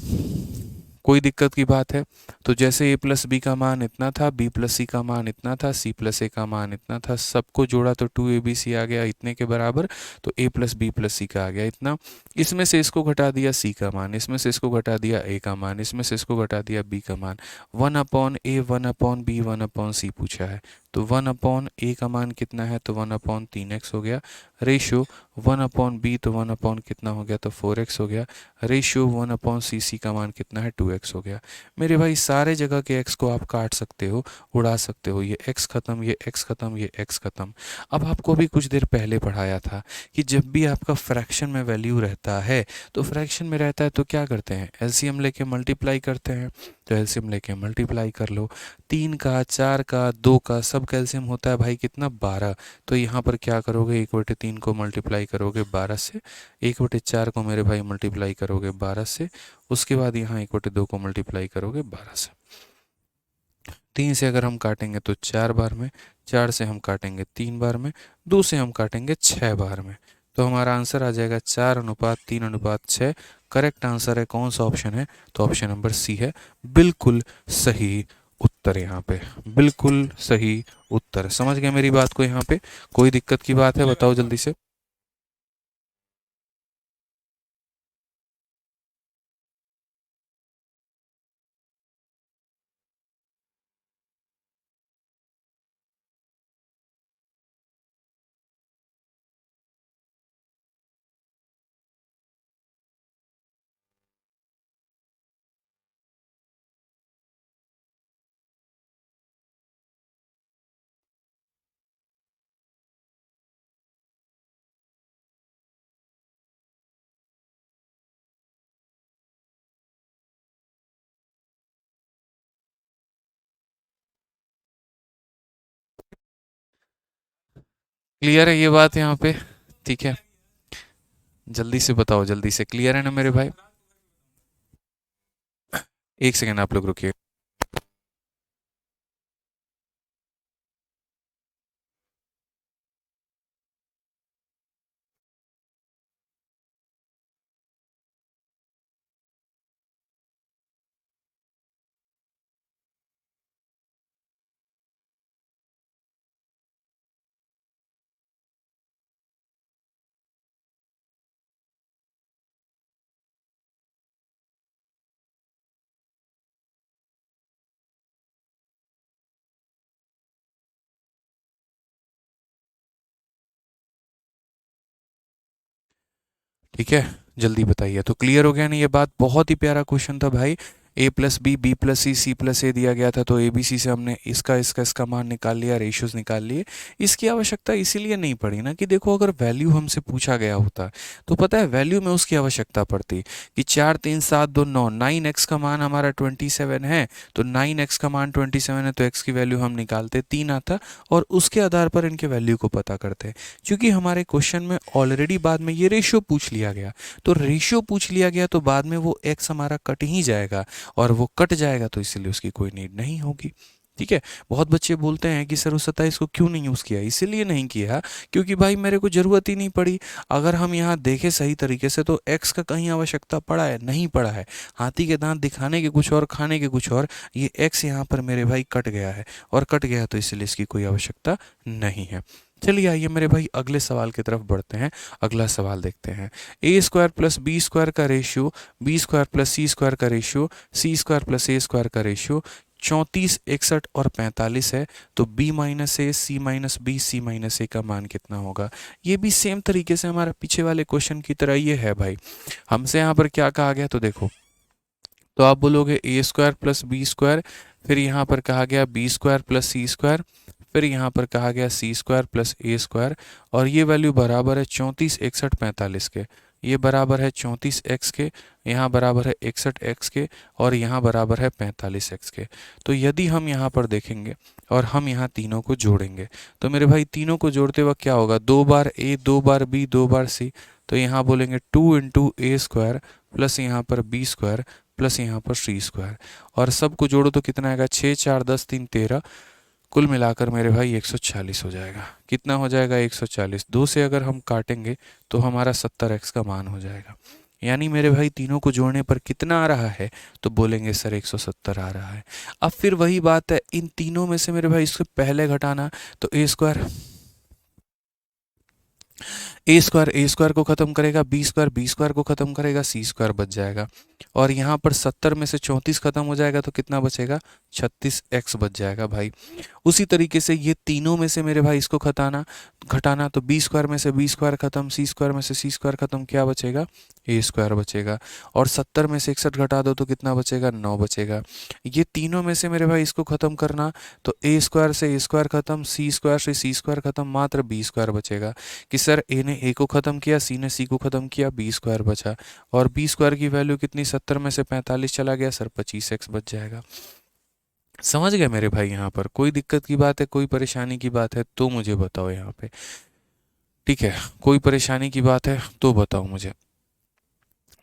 कोई दिक्कत की बात है? तो जैसे a प्लस बी का मान इतना था, b प्लस सी का मान इतना था, c प्लस ए का मान इतना था, सबको जोड़ा तो 2abc आ गया इतने के बराबर। तो a plus B plus C का आ गया इतना। इसमें से इसको घटा दिया c का मान, इसमें से इसको घटा दिया a का मान, इसमें से इसको घटा दिया b का मान। 1/a 1/b 1/c पूछा है, तो 1/a का मान कितना है, तो 1/3x हो गया। रेशियो 1/b, तो 1/ कितना हो गया, तो 4x हो गया। रेशियो 1/c का मान कितना है, 2x हो गया। मेरे भाई, सारे जगह के x को आप काट सकते हो, उड़ा सकते हो। ये x खत्म, ये x खत्म, ये x खत्म। अब आपको अभी कुछ देर पहले पढ़ाया था कि जब भी आपका फ्रैक्शन में वैल्यू रहता है, तो फ्रैक्शन में रहता है तो क्या करते हैं, एलसीएम लेके मल्टीप्लाई करते हैं। तो एलसीएम लेके मल्टीप्लाई कर लो, 3 का, 4 का, 2 का, सब का एलसीएम होता है भाई कितना, 12। तो यहाँ पर क्या करोगे, 1/3 को मल्टीप्लाई करोगे 12 से, 1/4 को मेरे भाई मल्टीप्लाई करोगे 12 से, उसके बाद यहाँ 1/2 को मल्टीप्लाई करोगे 12 से। 3 से अगर हम काटेंगे तो 4 बार में, 4 से हम काटेंगे 3 बार में, 2 से हम काटेंगे 6 बार में। तो हमारा आंसर आ जाएगा 4:3:6। करेक्ट आंसर है कौन सा ऑप्शन है, तो ऑप्शन नंबर सी है बिल्कुल सही उत्तर। यहाँ पे बिल्कुल सही उत्तर। समझ गए मेरी बात को? यहाँ पे कोई दिक्कत की बात है, बताओ जल्दी से। क्लियर है ये बात यहाँ पे? ठीक है, जल्दी से बताओ, जल्दी से, क्लियर है ना मेरे भाई? एक सेकेंड आप लोग रुकिए। ठीक है, जल्दी बताइए। तो क्लियर हो गया ना ये बात? बहुत ही प्यारा क्वेश्चन था भाई। A plus B, B plus C plus A दिया गया था, तो ए बी सी से हमने इसका मान निकाल लिया, रेशियोज निकाल लिए। इसकी आवश्यकता इसीलिए नहीं पड़ी ना कि देखो, अगर वैल्यू हमसे पूछा गया होता तो पता है वैल्यू में उसकी आवश्यकता पड़ती कि 4 3 7 2 9, 9x का मान हमारा 27 है, तो 9x का मान 27 है, तो x की वैल्यू हम निकालते 3 आता और उसके आधार पर इनके वैल्यू को पता करते। क्योंकि हमारे क्वेश्चन में ऑलरेडी बाद में ये रेशियो पूछ लिया गया, तो रेशियो पूछ लिया गया तो बाद में वो x हमारा कट ही जाएगा, और वो कट जाएगा तो इसलिए उसकी कोई नीड नहीं होगी। ठीक है। बहुत बच्चे बोलते हैं कि सर उस 27 को क्यों नहीं यूज़ किया? इसीलिए नहीं किया क्योंकि भाई मेरे को ज़रूरत ही नहीं पड़ी। अगर हम यहाँ देखें सही तरीके से तो x का कहीं आवश्यकता पड़ा है? नहीं पड़ा है। हाथी के दांत दिखाने के कुछ और, खाने के कुछ और। ये x यहाँ पर मेरे भाई कट गया है, और कट गया तो इसलिए इसकी कोई आवश्यकता नहीं है। चलिए आइए मेरे भाई अगले सवाल की तरफ बढ़ते हैं। अगला सवाल देखते हैं। ए स्क्वायर प्लस बी स्क्वायर का रेशियो, बी स्क्वायर प्लस सी स्क्वायर का रेशियो, सी स्क्वायर प्लस ए स्क्वायर का रेशियो 34, 61 और 45 है, तो b माइनस ए, सी माइनस बी, सी माइनस ए का मान कितना होगा? ये भी सेम तरीके से हमारा पीछे वाले क्वेश्चन की तरह ये है भाई। हमसे यहाँ पर क्या कहा गया, तो देखो, तो आप बोलोगे ए स्क्वायर प्लस बी स्क्वायर, फिर यहाँ पर कहा गया बी स्क्वायर प्लस सी स्क्वायर, फिर यहाँ पर कहा गया सी स्क्वायर प्लस ए स्क्वायर, और ये वैल्यू बराबर है 34, 61, 45 के। ये बराबर है 34x के, यहाँ बराबर है 61x के, और यहाँ बराबर है 45x के। तो यदि हम यहाँ पर देखेंगे और हम यहाँ तीनों को जोड़ेंगे, तो मेरे भाई तीनों को जोड़ते वक्त क्या होगा? 2 बार ए, 2 बार बी, 2 बार सी। तो यहाँ बोलेंगे 2 इंटू ए स्क्वायर प्लस यहाँ पर बी स्क्वायर प्लस यहाँ पर सी स्क्वायर, और सबको जोड़ो तो कितना आएगा? 6 4 10 3 13, कुल मिलाकर मेरे भाई 140 हो जाएगा। कितना हो जाएगा? 140। 2 से अगर हम काटेंगे तो हमारा 70x का मान हो जाएगा। यानी मेरे भाई तीनों को जोड़ने पर कितना आ रहा है? तो बोलेंगे सर 170 आ रहा है। अब फिर वही बात है, इन तीनों में से मेरे भाई इसको पहले घटाना, तो ए स्क्वायर को खत्म करेगा, बी स्क्वायर को खत्म करेगा, सी स्क्वायर बच जाएगा, और यहाँ पर 70 में से 34 खत्म हो जाएगा तो कितना बचेगा? 36x बच जाएगा भाई। उसी तरीके से ये तीनों में से मेरे भाई इसको घटाना, तो बी स्क्वायर में से बी स्क्वायर खत्म, सी स्क्वायर में से सी स्क्वायर खत्म, क्या बचेगा? ए स्क्वायर बचेगा। और 70 में से 61 घटा दो तो कितना बचेगा? 9 बचेगा। ये तीनों में से मेरे भाई इसको खत्म करना, तो ए स्क्वायर से ए स्क्वायर खत्म, सी स्क्वायर से सी स्क्वायर खत्म, मात्र बी स्क्वायर बचेगा। कि सर ए ने ए को ख़त्म किया, सी ने सी को ख़त्म किया, बी स्क्वायर बचा। और बी स्क्वायर की वैल्यू कितनी? 70 में से 45 चला गया सर, 25x बच जाएगा। समझ गए मेरे भाई? यहाँ पर कोई दिक्कत की बात है, कोई परेशानी की बात है तो मुझे बताओ यहाँ पे। ठीक है, कोई परेशानी की बात है तो बताओ मुझे।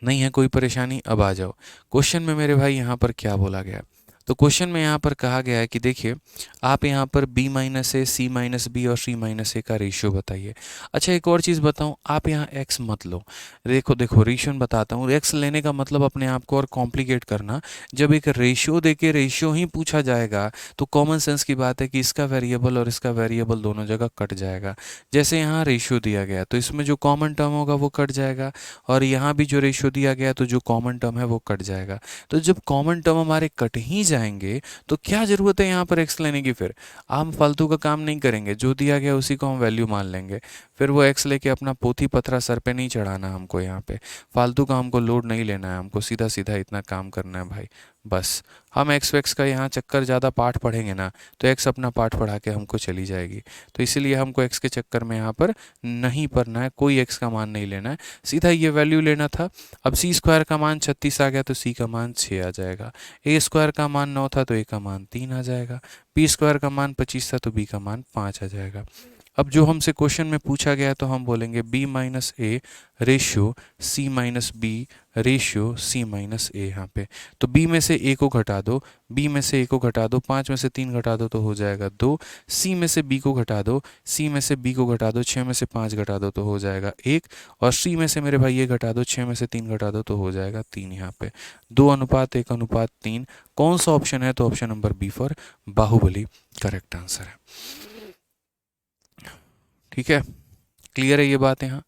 नहीं है कोई परेशानी? अब आ जाओ क्वेश्चन में मेरे भाई। यहाँ पर क्या बोला गया है? तो क्वेश्चन में यहाँ पर कहा गया है कि देखिए, आप यहाँ पर b माइनस ए, सी माइनस बी और c माइनस ए का रेशियो बताइए। अच्छा एक और चीज़ बताऊँ, आप यहाँ x मत लो। देखो देखो रेशियो बताता हूँ। x लेने का मतलब अपने आप को और कॉम्प्लिकेट करना। जब एक रेशियो देके रेशियो ही पूछा जाएगा तो कॉमन सेंस की बात है कि इसका वेरिएबल और इसका वेरिएबल दोनों जगह कट जाएगा। जैसे यहाँ रेशियो दिया गया तो इसमें जो कॉमन टर्म होगा वो कट जाएगा, और यहाँ भी जो रेशियो दिया गया तो जो कॉमन टर्म है वो कट जाएगा। तो जब कॉमन टर्म हमारे कट ही जाएंगे तो क्या ज़रूरत है यहाँ पर एक्स लेने की? फिर हम फालतू का काम नहीं करेंगे, जो दिया गया उसी को हम वैल्यू मान लेंगे। फिर वो एक्स लेके अपना पोथी पथरा सर पे नहीं चढ़ाना हमको। यहाँ पे फालतू का हमको लोड नहीं लेना है, हमको सीधा सीधा इतना काम करना है भाई। बस हम एक्स वैक्स का यहाँ चक्कर ज़्यादा पाठ पढ़ेंगे ना तो एक्स अपना पाठ पढ़ा के हमको चली जाएगी। तो इसीलिए हमको एक्स के चक्कर में यहाँ पर नहीं पढ़ना है, कोई एक्स का मान नहीं लेना है, सीधा ये वैल्यू लेना था। अब सी स्क्वायर का मान 36 आ गया तो सी का मान 6 आ जाएगा। ए स्क्वायर का मान 9 था तो ए का मान 3 आ जाएगा। बी स्क्वायर का मान 25 था तो बी का मान 5 आ जाएगा। अब जो हमसे क्वेश्चन में पूछा गया है तो हम बोलेंगे b minus A ratio c minus B ratio c minus A. यहाँ पे तो b में से a को घटा दो, b में से a को घटा दो, 5 में से 3 घटा दो तो हो जाएगा 2, c में से b को घटा दो, c में से b को घटा दो, 6 में से 5 घटा दो तो हो जाएगा 1, और c में से मेरे भाई ये घटा दो, 6 में से 3 घटा दो तो हो जाएगा 3। यहाँ पे 2:1:3। कौन सा ऑप्शन है? तो option number B for Baahubali correct answer है। ठीक है, क्लियर है ये बात? यहाँ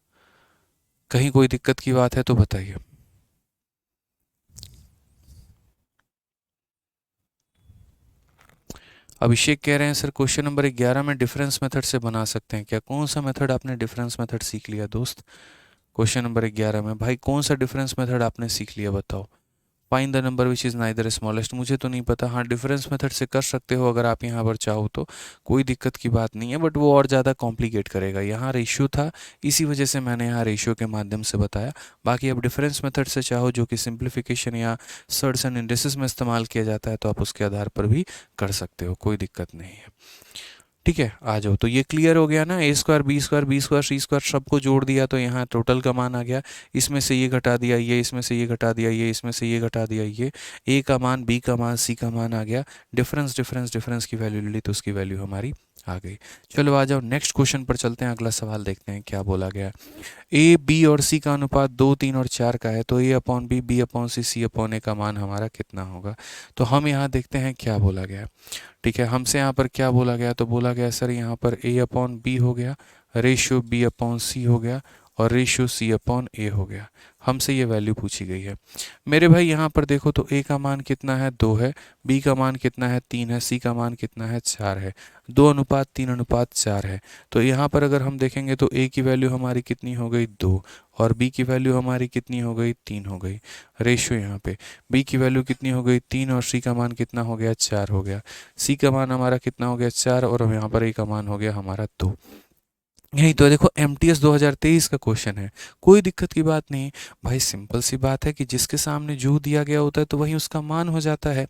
कहीं कोई दिक्कत की बात है तो बताइए। अभिषेक कह रहे हैं सर क्वेश्चन नंबर 11 में डिफरेंस मेथड से बना सकते हैं क्या? कौन सा मेथड आपने डिफरेंस मेथड सीख लिया दोस्त? क्वेश्चन नंबर 11 में भाई कौन सा डिफरेंस मेथड आपने सीख लिया बताओ। Find the number which is neither smallest, मुझे तो नहीं पता। हाँ, डिफरेंस मेथड से कर सकते हो अगर आप यहाँ पर चाहो तो, कोई दिक्कत की बात नहीं है, बट वो और ज़्यादा कॉम्प्लिकेट करेगा। यहाँ रेशियो था, इसी वजह से मैंने यहाँ रेशियो के माध्यम से बताया। बाकी अब डिफरेंस मेथड से चाहो जो कि सिंप्लीफिकेशन या सर्ट्स एंड इंडिसेस में इस्तेमाल किया जाता है, तो आप उसके आधार पर भी कर सकते हो, कोई दिक्कत नहीं है। ठीक है, आ जाओ। तो ये क्लियर हो गया ना, A square B square B square C square सबको जोड़ दिया तो यहाँ टोटल का मान आ गया। इसमें से ये घटा दिया ये, इसमें से ये घटा दिया ये, इसमें से ये घटा दिया ये, ए का मान बी का मान सी का मान आ गया। डिफरेंस डिफरेंस डिफरेंस की वैल्यू ले ली तो उसकी वैल्यू हमारी आ गई। चलो आ जाओ नेक्स्ट क्वेश्चन पर चलते हैं। अगला सवाल देखते हैं क्या बोला गया। ए बी और सी का अनुपात 2, 3 और 4 का है, तो ए अपॉन बी, बी अपॉन सी, सी अपॉन ए का मान हमारा कितना होगा? तो हम यहाँ देखते हैं क्या बोला गया। ठीक है, हमसे यहाँ पर क्या बोला गया? तो बोला गया सर यहाँ पर ए अपॉन बी हो गया, रेशियो बी अपॉन सी हो गया, और रेशियो सी अपॉन ए हो गया। हमसे ये वैल्यू पूछी गई है। मेरे भाई यहाँ पर देखो तो ए का मान कितना है? 2 है, बी का मान कितना है? 3 है, सी का मान कितना है? 4 है। 2:3:4 है। तो यहाँ पर अगर हम देखेंगे तो ए की वैल्यू हमारी कितनी हो गई? 2, और बी की वैल्यू हमारी कितनी हो गई? 3 हो गई। रेशियो यहाँ पे बी की वैल्यू कितनी हो गई? 3, और सी का मान कितना हो गया? 4 हो गया। सी का मान हमारा कितना हो गया? 4, और यहाँ पर ए का मान हो गया हमारा 2। यही तो देखो MTS 2023 का क्वेश्चन है, कोई दिक्कत की बात नहीं भाई। सिंपल सी बात है कि जिसके सामने जो दिया गया होता है तो वही उसका मान हो जाता है।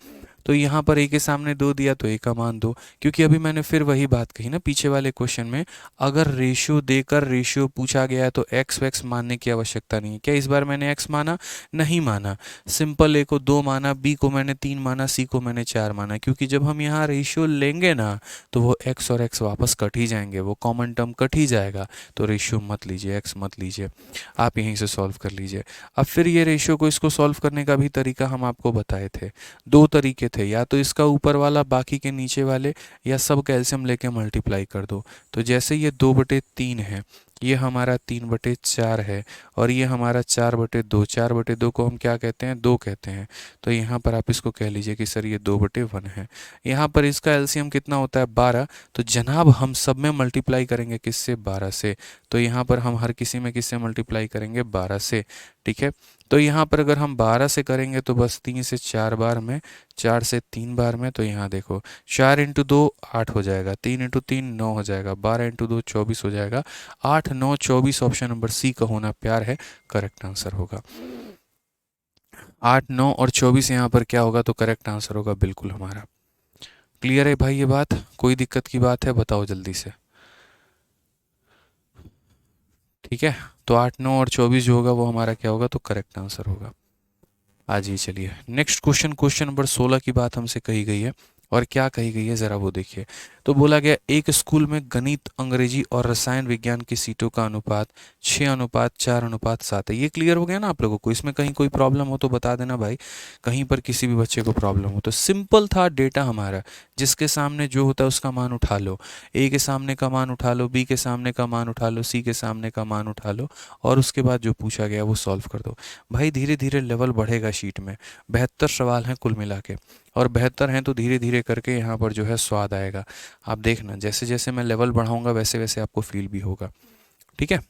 तो यहाँ पर ए के सामने 2 दिया तो ए का मान 2, क्योंकि अभी मैंने फिर वही बात कही ना पीछे वाले क्वेश्चन में, अगर रेशियो देकर रेशियो पूछा गया है तो एक्स वैक्स मानने की आवश्यकता नहीं है। क्या इस बार मैंने एक्स माना? नहीं माना। सिंपल ए को 2 माना, बी को मैंने 3 माना, सी को मैंने 4 माना, क्योंकि जब हम यहाँ रेशियो लेंगे ना तो वो एक्स और एक्स वापस कट ही जाएंगे, वो कॉमन टर्म कट ही जाएगा। तो रेशियो मत लीजिए, एक्स मत लीजिए, आप यहीं से सॉल्व कर लीजिए। अब फिर ये रेशियो को इसको सॉल्व करने का भी तरीका हम आपको बताए थे। 2 तरीके थे, या तो इसका ऊपर वाला बाकी के नीचे वाले, या सब कैल्शियम लेके मल्टीप्लाई कर दो। तो जैसे ये 2/3 है, ये हमारा 3/4 है, और ये हमारा 4/2। 4/2 को हम क्या कहते हैं? 2 कहते हैं। तो यहाँ पर आप इसको कह लीजिए कि सर ये 2/1 है। यहाँ पर इसका एलसीएम कितना होता है? 12। तो जनाब हम सब में मल्टीप्लाई करेंगे किससे? 12 से। तो यहाँ पर हम हर किसी में किससे मल्टीप्लाई करेंगे? 12 से। ठीक है, तो यहाँ पर अगर हम 12 से करेंगे तो बस 3 से 4 बार में, 4 से 3 बार में। तो यहाँ देखो 4 × 2 8 हो जाएगा, 3 × 3 9 हो जाएगा, 12 × 2 24 हो जाएगा, 8 9 24। ऑप्शन नंबर सी का होना प्यार है करेक्ट आंसर होगा। 8 9 और 24 यहाँ पर क्या होगा? तो करेक्ट आंसर होगा बिल्कुल हमारा। क्लियर है भाई ये बात? कोई दिक्कत की बात है? बताओ जल्दी से। ठीक है, तो 8 9 और 24 जो होगा वो हमारा क्या होगा? तो करेक्ट आंसर होगा। आज ही चलिए नेक्स्ट क्वेश्चन, क्वेश्चन नंबर 16 की बात हमसे कही गई है, और क्या कही गई है ज़रा वो देखिए। तो बोला गया एक स्कूल में गणित, अंग्रेजी और रसायन विज्ञान की सीटों का अनुपात 6:4:7 है। ये क्लियर हो गया ना आप लोगों को? इसमें कहीं कोई प्रॉब्लम हो तो बता देना भाई, कहीं पर किसी भी बच्चे को प्रॉब्लम हो तो। सिंपल था डेटा हमारा, जिसके सामने जो होता है उसका मान उठा लो। ए के सामने का मान उठा लो, बी के सामने का मान उठा लो, सी के सामने का मान उठा लो, और उसके बाद जो पूछा गया वो सॉल्व कर दो। भाई धीरे धीरे लेवल बढ़ेगा शीट में। 72 सवाल हैं कुल मिला के, और 72 हैं तो धीरे धीरे करके यहाँ पर जो है स्वाद आएगा। आप देखना जैसे जैसे मैं लेवल बढ़ाऊंगा वैसे वैसे आपको फील भी होगा। ठीक है,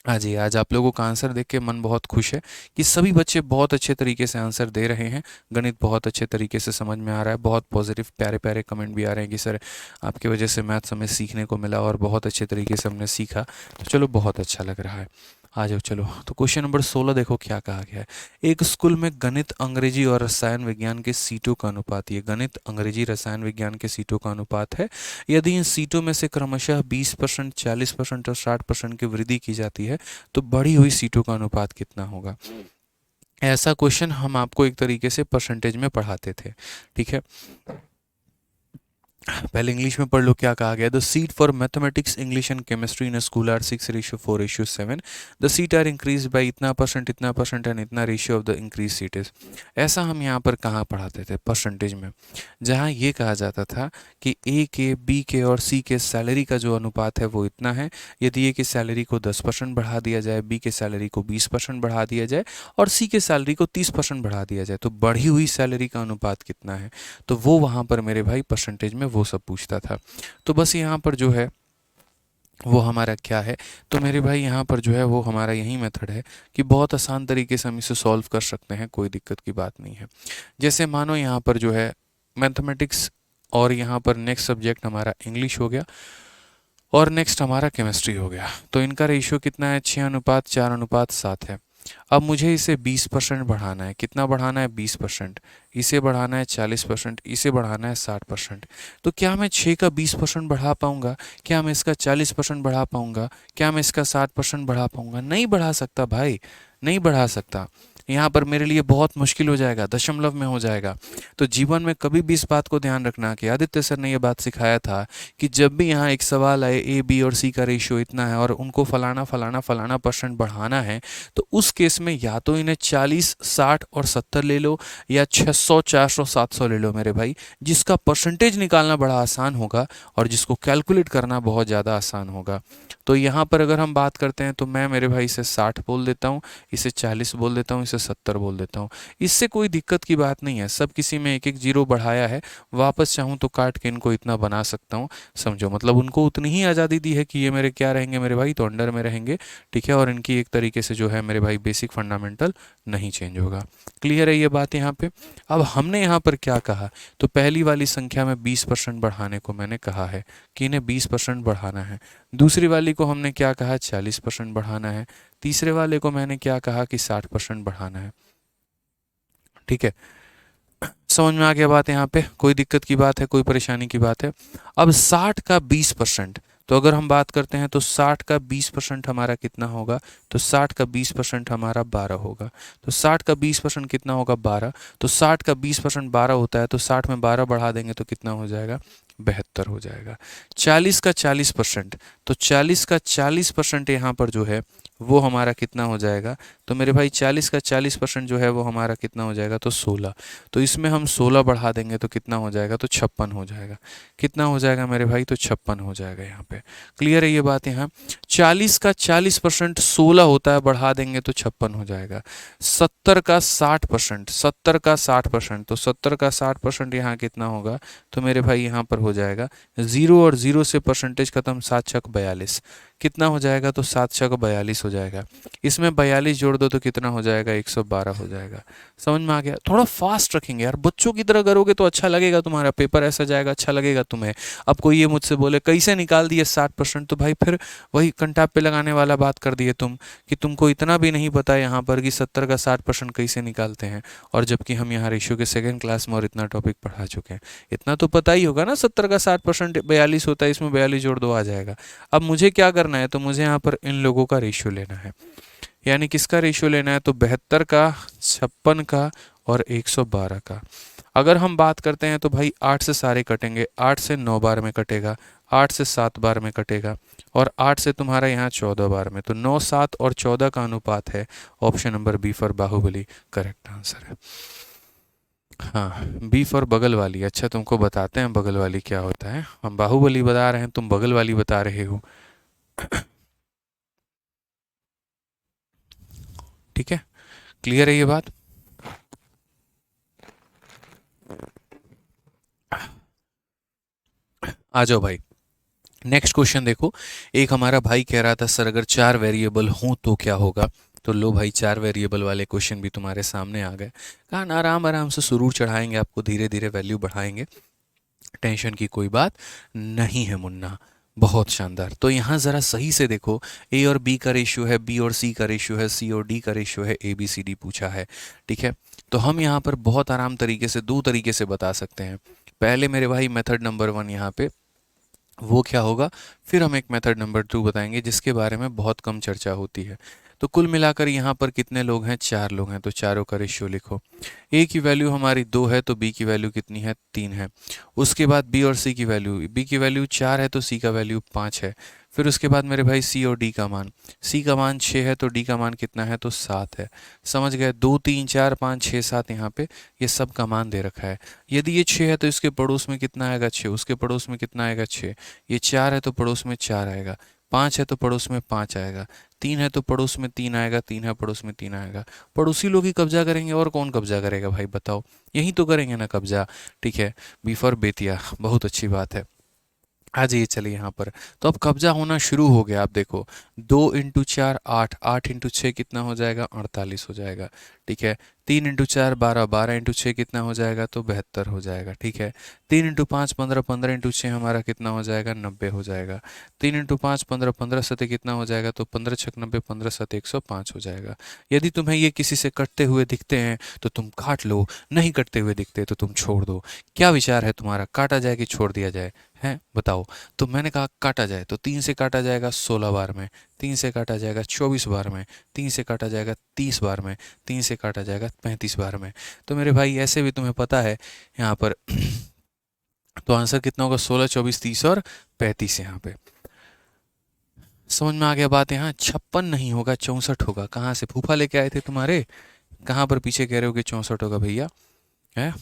आज ही आज आप लोगों का आंसर देख के मन बहुत खुश है कि सभी बच्चे बहुत अच्छे तरीके से आंसर दे रहे हैं। गणित बहुत अच्छे तरीके से समझ में आ रहा है, बहुत पॉजिटिव प्यारे प्यारे कमेंट भी आ रहे हैं कि सर आपकी वजह से मैथ्स हमें सीखने को मिला और बहुत अच्छे तरीके से हमने सीखा। तो चलो बहुत अच्छा लग रहा है। आ जाओ चलो। तो क्वेश्चन नंबर 16 देखो क्या कहा गया है। एक स्कूल में गणित, अंग्रेजी और रसायन विज्ञान के सीटों का अनुपात, ये गणित, अंग्रेजी, रसायन विज्ञान के सीटों का अनुपात है। यदि इन सीटों में से क्रमशः 20%, 40% और 60% की वृद्धि की जाती है तो बढ़ी हुई सीटों का अनुपात कितना होगा। ऐसा क्वेश्चन हम आपको एक तरीके से परसेंटेज में पढ़ाते थे, ठीक है। पहले इंग्लिश में पढ़ लो क्या कहा गया। The seat for mathematics, English and chemistry in school are 6:4:7। The seat are increase by इतना परसेंट एंड इतना ratio of the increase seat is. ऐसा हम यहाँ पर कहाँ पढ़ाते थे परसेंटेज में, जहाँ ये कहा जाता था कि ए के, बी के और सी के सैलरी का जो अनुपात है वो इतना है। यदि ए की सैलरी को 10% बढ़ा दिया जाए, बी के सैलरी को 20% बढ़ा दिया जाए और सी के सैलरी को 30% बढ़ा दिया जाए तो बढ़ी हुई सैलरी का अनुपात कितना है। तो वो वहाँ पर मेरे भाई परसेंटेज में वो सब पूछता था। तो बस यहाँ पर जो है वो हमारा क्या है, तो मेरे भाई यहाँ पर जो है वो हमारा यही मेथड है कि बहुत आसान तरीके से हम इसे सॉल्व कर सकते हैं, कोई दिक्कत की बात नहीं है। जैसे मानो यहाँ पर जो है मैथमेटिक्स और यहाँ पर नेक्स्ट सब्जेक्ट हमारा इंग्लिश हो गया और नेक्स्ट हमारा केमिस्ट्री हो गया। तो इनका रेशियो कितना है, 6:4:7 है। अब मुझे इसे 20% बढ़ाना है। कितना बढ़ाना है, 20%। इसे बढ़ाना है 40%, इसे बढ़ाना है 60%। तो क्या मैं 6 का 20% बढ़ा पाऊंगा, क्या मैं इसका 40% बढ़ा पाऊंगा, क्या मैं इसका 60% बढ़ा पाऊंगा? नहीं बढ़ा सकता भाई, नहीं बढ़ा सकता। यहाँ पर मेरे लिए बहुत मुश्किल हो जाएगा, दशमलव में हो जाएगा। तो जीवन में कभी भी इस बात को ध्यान रखना कि आदित्य सर ने ये बात सिखाया था कि जब भी यहाँ एक सवाल आए ए, बी और सी का रेशियो इतना है और उनको फलाना फलाना फलाना परसेंट बढ़ाना है, तो उस केस में या तो इन्हें 40, 60 और 70 ले लो या 600, 400, 700 ले लो मेरे भाई। जिसका परसेंटेज निकालना बड़ा आसान होगा और जिसको कैलकुलेट करना बहुत ज़्यादा आसान होगा। तो यहाँ पर अगर हम बात करते हैं तो मैं मेरे भाई इसे 60 बोल देता हूँ, इसे 40 बोल देता हूँ, इसे 70 बोल देता हूँ। इससे कोई दिक्कत की बात नहीं है। सब किसी में एक एक जीरो बढ़ाया है, वापस चाहूँ तो काट के इनको इतना बना सकता हूँ। समझो, मतलब उनको उतनी ही आज़ादी दी है कि ये मेरे क्या रहेंगे मेरे भाई, तो अंडर में रहेंगे, ठीक है। और इनकी एक तरीके से जो है मेरे भाई बेसिक फंडामेंटल नहीं चेंज होगा। क्लियर है ये बात यहाँ पे। अब हमने यहाँ पर क्या कहा, तो पहली वाली संख्या में 20% बढ़ाने को मैंने कहा है कि इन्हें 20% बढ़ाना है। दूसरी वाली को हमने क्या कहा, 40% बढ़ाना है। तीसरे वाले को मैंने क्या कहा कि 60% बढ़ाना है, ठीक है। समझ में आ गया बात यहाँ पे, कोई दिक्कत की बात है, कोई परेशानी की बात है। अब 60 का 20%, तो अगर हम बात करते हैं तो 60 का 20% हमारा कितना होगा, तो 60 का 20% हमारा 12 होगा। तो 60 का 20% कितना होगा, 12। तो 60 का 20% 12 होता है, तो 60 में 12 बढ़ा देंगे तो कितना हो जाएगा, 72 हो जाएगा। 40 का 40%, तो 40 का 40% यहाँ पर जो है वो हमारा कितना हो जाएगा, तो मेरे भाई 40 का 40% जो है वो हमारा कितना हो जाएगा, तो 16। तो इसमें हम 16 बढ़ा देंगे तो कितना हो जाएगा, तो 56 हो जाएगा। कितना हो जाएगा मेरे भाई, तो 56 हो जाएगा यहाँ पे। क्लियर है ये बात यहाँ। 40 का 40% 16 होता है, बढ़ा देंगे तो 56 हो जाएगा। 70 का 60%, 70 का 60%, तो 70 का 60% यहाँ कितना होगा, तो मेरे भाई यहाँ पर हो जाएगा 0 और 0 से परसेंटेज खत्म, 7 छक 42। कितना हो जाएगा, तो 7 छक 42 हो जाएगा। इसमें 42 जोड़ दो तो कितना हो जाएगा, 112 हो जाएगा। समझ में आ गया। थोड़ा फास्ट रखेंगे यार, बच्चों की तरह करोगे तो अच्छा लगेगा, तुम्हारा पेपर ऐसा जाएगा, अच्छा लगेगा तुम्हें। अब कोई ये मुझसे बोले कैसे निकाल दिए 60%, तो भाई फिर वही कंटाप पे लगाने वाला बात कर दिए तुम कि तुमको इतना भी नहीं पता यहाँ पर कि 70 का 60% कैसे निकालते हैं, और जबकि हम यहाँ रेशियो के सेकेंड क्लास में और इतना टॉपिक पढ़ा चुके हैं। इतना तो पता ही होगा ना, 70 का 60% 42 होता है, इसमें 42 जोड़ दो आ जाएगा। अब मुझे क्या करना है, तो मुझे यहाँ पर इन लोगों का रेशियो लेना है। यानी किसका रेशियो लेना है, तो 72 का, 56 का और 112 का। अगर हम बात करते हैं तो भाई 8 से सारे कटेंगे, 8 से 9 बार में कटेगा, 8 से 7 बार में कटेगा और 8 से तुम्हारा यहाँ 14 बार में। तो 9, 7 और 14 का अनुपात है। Option number B for Baahubali correct answer है। हाँ, बी फॉर बगल वाली। अच्छा, तुमको बताते हैं बगल वाली क्या होता है। हम बाहुबली बता रहे हैं, तुम बगल वाली बता रहे हो। ठीक है, क्लियर है ये बात। आ जाओ भाई, नेक्स्ट क्वेश्चन देखो। एक हमारा भाई कह रहा था सर अगर 4 वेरिएबल हों तो क्या होगा। तो लो भाई, 4 वेरिएबल वाले क्वेश्चन भी तुम्हारे सामने आ गए। कहा ना, आराम आराम से सुरूर चढ़ाएंगे, आपको धीरे धीरे वैल्यू बढ़ाएंगे, टेंशन की कोई बात नहीं है मुन्ना। बहुत शानदार। तो यहाँ ज़रा सही से देखो, ए और बी का रेशियो है, बी और सी का रेशियो है, सी और डी का रेशियो है, ए बी सी डी पूछा है। ठीक है, तो हम यहाँ पर बहुत आराम तरीके से दो तरीके से बता सकते हैं। पहले मेरे भाई मेथड नंबर 1 यहाँ पे वो क्या होगा, फिर हम एक मेथड नंबर 2 बताएंगे जिसके बारे में बहुत कम चर्चा होती है। तो कुल मिलाकर यहाँ पर कितने लोग हैं, 4 लोग हैं, तो चारों का रेशियो लिखो। ए की वैल्यू हमारी 2 है तो बी की वैल्यू कितनी है, 3 है। उसके बाद बी और सी की वैल्यू, बी की वैल्यू 4 है तो सी का वैल्यू 5 है। फिर उसके बाद मेरे भाई सी और डी का मान, सी का मान 6 है तो डी का मान कितना है, तो 7 है। समझ गए, 2 3 4 5 6 7 यहाँ पे ये सब का मान दे रखा है। यदि ये 6 है तो इसके पड़ोस में कितना आएगा, 6, उसके पड़ोस में कितना आएगा, 6। ये 4 है तो पड़ोस में 4 आएगा, 5 है तो पड़ोस में 5 आएगा, 3 है तो पड़ोस में 3 आएगा, 3 है पड़ोस में 3 आएगा। पड़ोसी लोग ही कब्जा करेंगे, और कौन कब्जा करेगा भाई बताओ, यही तो करेंगे ना कब्जा। ठीक है, बी फॉर बेतिया, बहुत अच्छी बात है। आ जाइए, चलिए यहाँ पर। तो अब कब्जा होना शुरू हो गया। आप देखो, 2 × 4 8, 8 × 6 कितना हो जाएगा, 48 हो जाएगा। ठीक है, 3 × 4 12, 12 × 6 कितना हो जाएगा, तो 72 हो जाएगा। ठीक है, 3 × 5 15, 15 × 6 हमारा कितना हो जाएगा, 90 हो जाएगा। 3 × 5 15, 15 सते कितना हो जाएगा, तो 15 छक 90, 15 सते 105 हो जाएगा। यदि तुम्हें ये किसी से कटते हुए दिखते हैं तो तुम काट लो, नहीं कटते हुए दिखते तो तुम छोड़ दो। क्या विचार है तुम्हारा, काटा जाए कि छोड़ दिया जाए, हैं बताओ। तो मैंने कहा काटा जाए, तो 3 से काटा जाएगा 16 बार में, 3 से काटा जाएगा 24 बार में, 3 से काटा जाएगा 30 बार में, 3 से काटा जाएगा 35 बार में। तो मेरे भाई ऐसे भी तुम्हें पता है यहाँ पर तो आंसर कितना होगा, 16 24 30 और 35 यहाँ पे। समझ में आ गया बात। यहाँ 56 नहीं होगा, 64 होगा। कहाँ से फूफा लेके आए थे तुम्हारे, कहाँ पर पीछे कह रहे हो कि 64 होगा भैया, है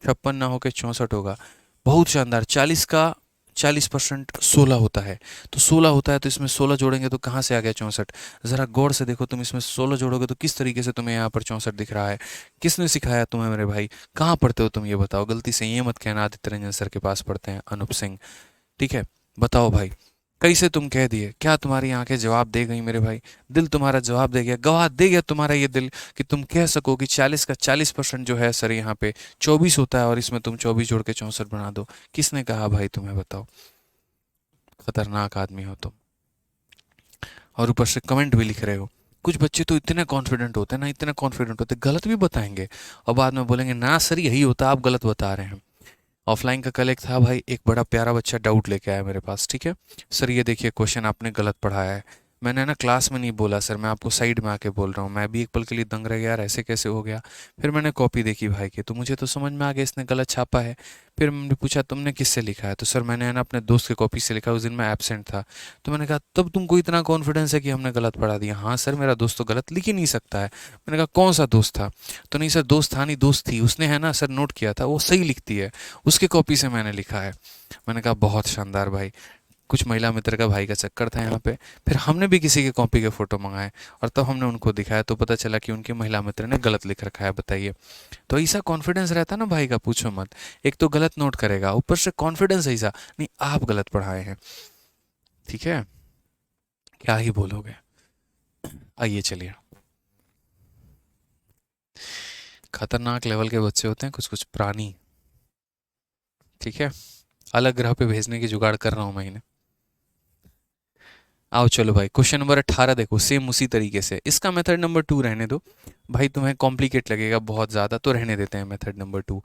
56 ना होकर 64 होगा। बहुत शानदार। 40 का 40% 16 होता है, तो 16 होता है तो इसमें 16 जोड़ेंगे तो कहाँ से आ गया 64। ज़रा गौर से देखो, तुम इसमें 16 जोड़ोगे तो किस तरीके से तुम्हें यहाँ पर 64 दिख रहा है। किसने सिखाया तुम्हें मेरे भाई, कहाँ पढ़ते हो तुम, ये बताओ। गलती से ये मत कहना आदित्य रंजन सर के पास पढ़ते हैं, अनूप सिंह। ठीक है, बताओ भाई, कैसे तुम कह दिए, क्या तुम्हारी आंखें जवाब दे गई मेरे भाई, दिल तुम्हारा जवाब दे गया, गवाह दे गया तुम्हारा ये दिल कि तुम कह सको कि 40 का 40% जो है सर यहाँ पे 24 होता है, और इसमें तुम 24 जोड़ के 64 बना दो। किसने कहा भाई तुम्हें, बताओ। खतरनाक आदमी हो तुम, और ऊपर से कमेंट भी लिख रहे हो। कुछ बच्चे तो इतने कॉन्फिडेंट होते हैं ना, इतने कॉन्फिडेंट होते, गलत भी बताएंगे और बाद में बोलेंगे ना सर यही होता, आप गलत बता रहे हैं। ऑफलाइन का कल एक था भाई, एक बड़ा प्यारा बच्चा डाउट लेके आया मेरे पास। ठीक है सर, ये देखिए क्वेश्चन आपने गलत पढ़ाया है। मैंने ना क्लास में नहीं बोला सर, मैं आपको साइड में आके बोल रहा हूँ। मैं भी एक पल के लिए दंग रह गया, यार ऐसे कैसे हो गया। फिर मैंने कॉपी देखी भाई की, तो मुझे तो समझ में आ गया इसने गलत छापा है। फिर मैंने पूछा तुमने किससे लिखा है, तो सर मैंने ना अपने दोस्त के कॉपी से लिखा, उस दिन मैं एबसेंट था। तो मैंने कहा तब तुमको इतना कॉन्फिडेंस है कि हमने गलत पढ़ा दिया। हाँ सर, मेरा दोस्त तो गलत लिख ही नहीं सकता है। मैंने कहा कौन सा दोस्त था, तो नहीं सर दोस्त था नहीं, दोस्त थी, उसने है ना सर नोट किया था, वो सही लिखती है, उसके कॉपी से मैंने लिखा है। मैंने कहा बहुत शानदार भाई। कुछ महिला मित्र का भाई का चक्कर था यहाँ पे। फिर हमने भी किसी के कॉपी के फ़ोटो मंगाए और तब हमने उनको दिखाया, तो पता चला कि उनकी महिला मित्र ने गलत लिख रखा है। बताइए, तो ऐसा कॉन्फिडेंस रहता ना भाई का, पूछो मत। एक तो गलत नोट करेगा, ऊपर से कॉन्फिडेंस ऐसा, नहीं आप गलत पढ़ाए हैं। ठीक है, क्या ही बोलोगे। आइए चलिए, खतरनाक लेवल के बच्चे होते हैं कुछ कुछ प्राणी। ठीक है, अलग ग्रह पे भेजने की जुगाड़ कर रहा हूँ मैं इन्हें। आओ चलो भाई, क्वेश्चन नंबर 18 देखो, सेम उसी तरीके से। इसका मेथड नंबर 2 रहने दो भाई, तुम्हें कॉम्प्लिकेट लगेगा बहुत ज़्यादा, तो रहने देते हैं मेथड नंबर 2।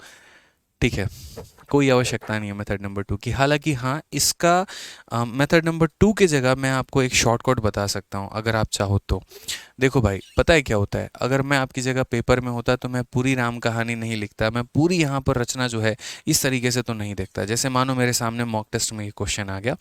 ठीक है, कोई आवश्यकता नहीं है मेथड नंबर 2 की। हालांकि हाँ, इसका मेथड नंबर 2 की जगह मैं आपको एक शॉर्टकट बता सकता हूँ अगर आप चाहो तो। देखो भाई, पता है क्या होता है, अगर मैं आपकी जगह पेपर में होता तो मैं पूरी राम कहानी नहीं लिखता, मैं पूरी यहाँ पर रचना जो है इस तरीके से तो नहीं देखता। जैसे मानो मेरे सामने मॉक टेस्ट में ये क्वेश्चन आ गया,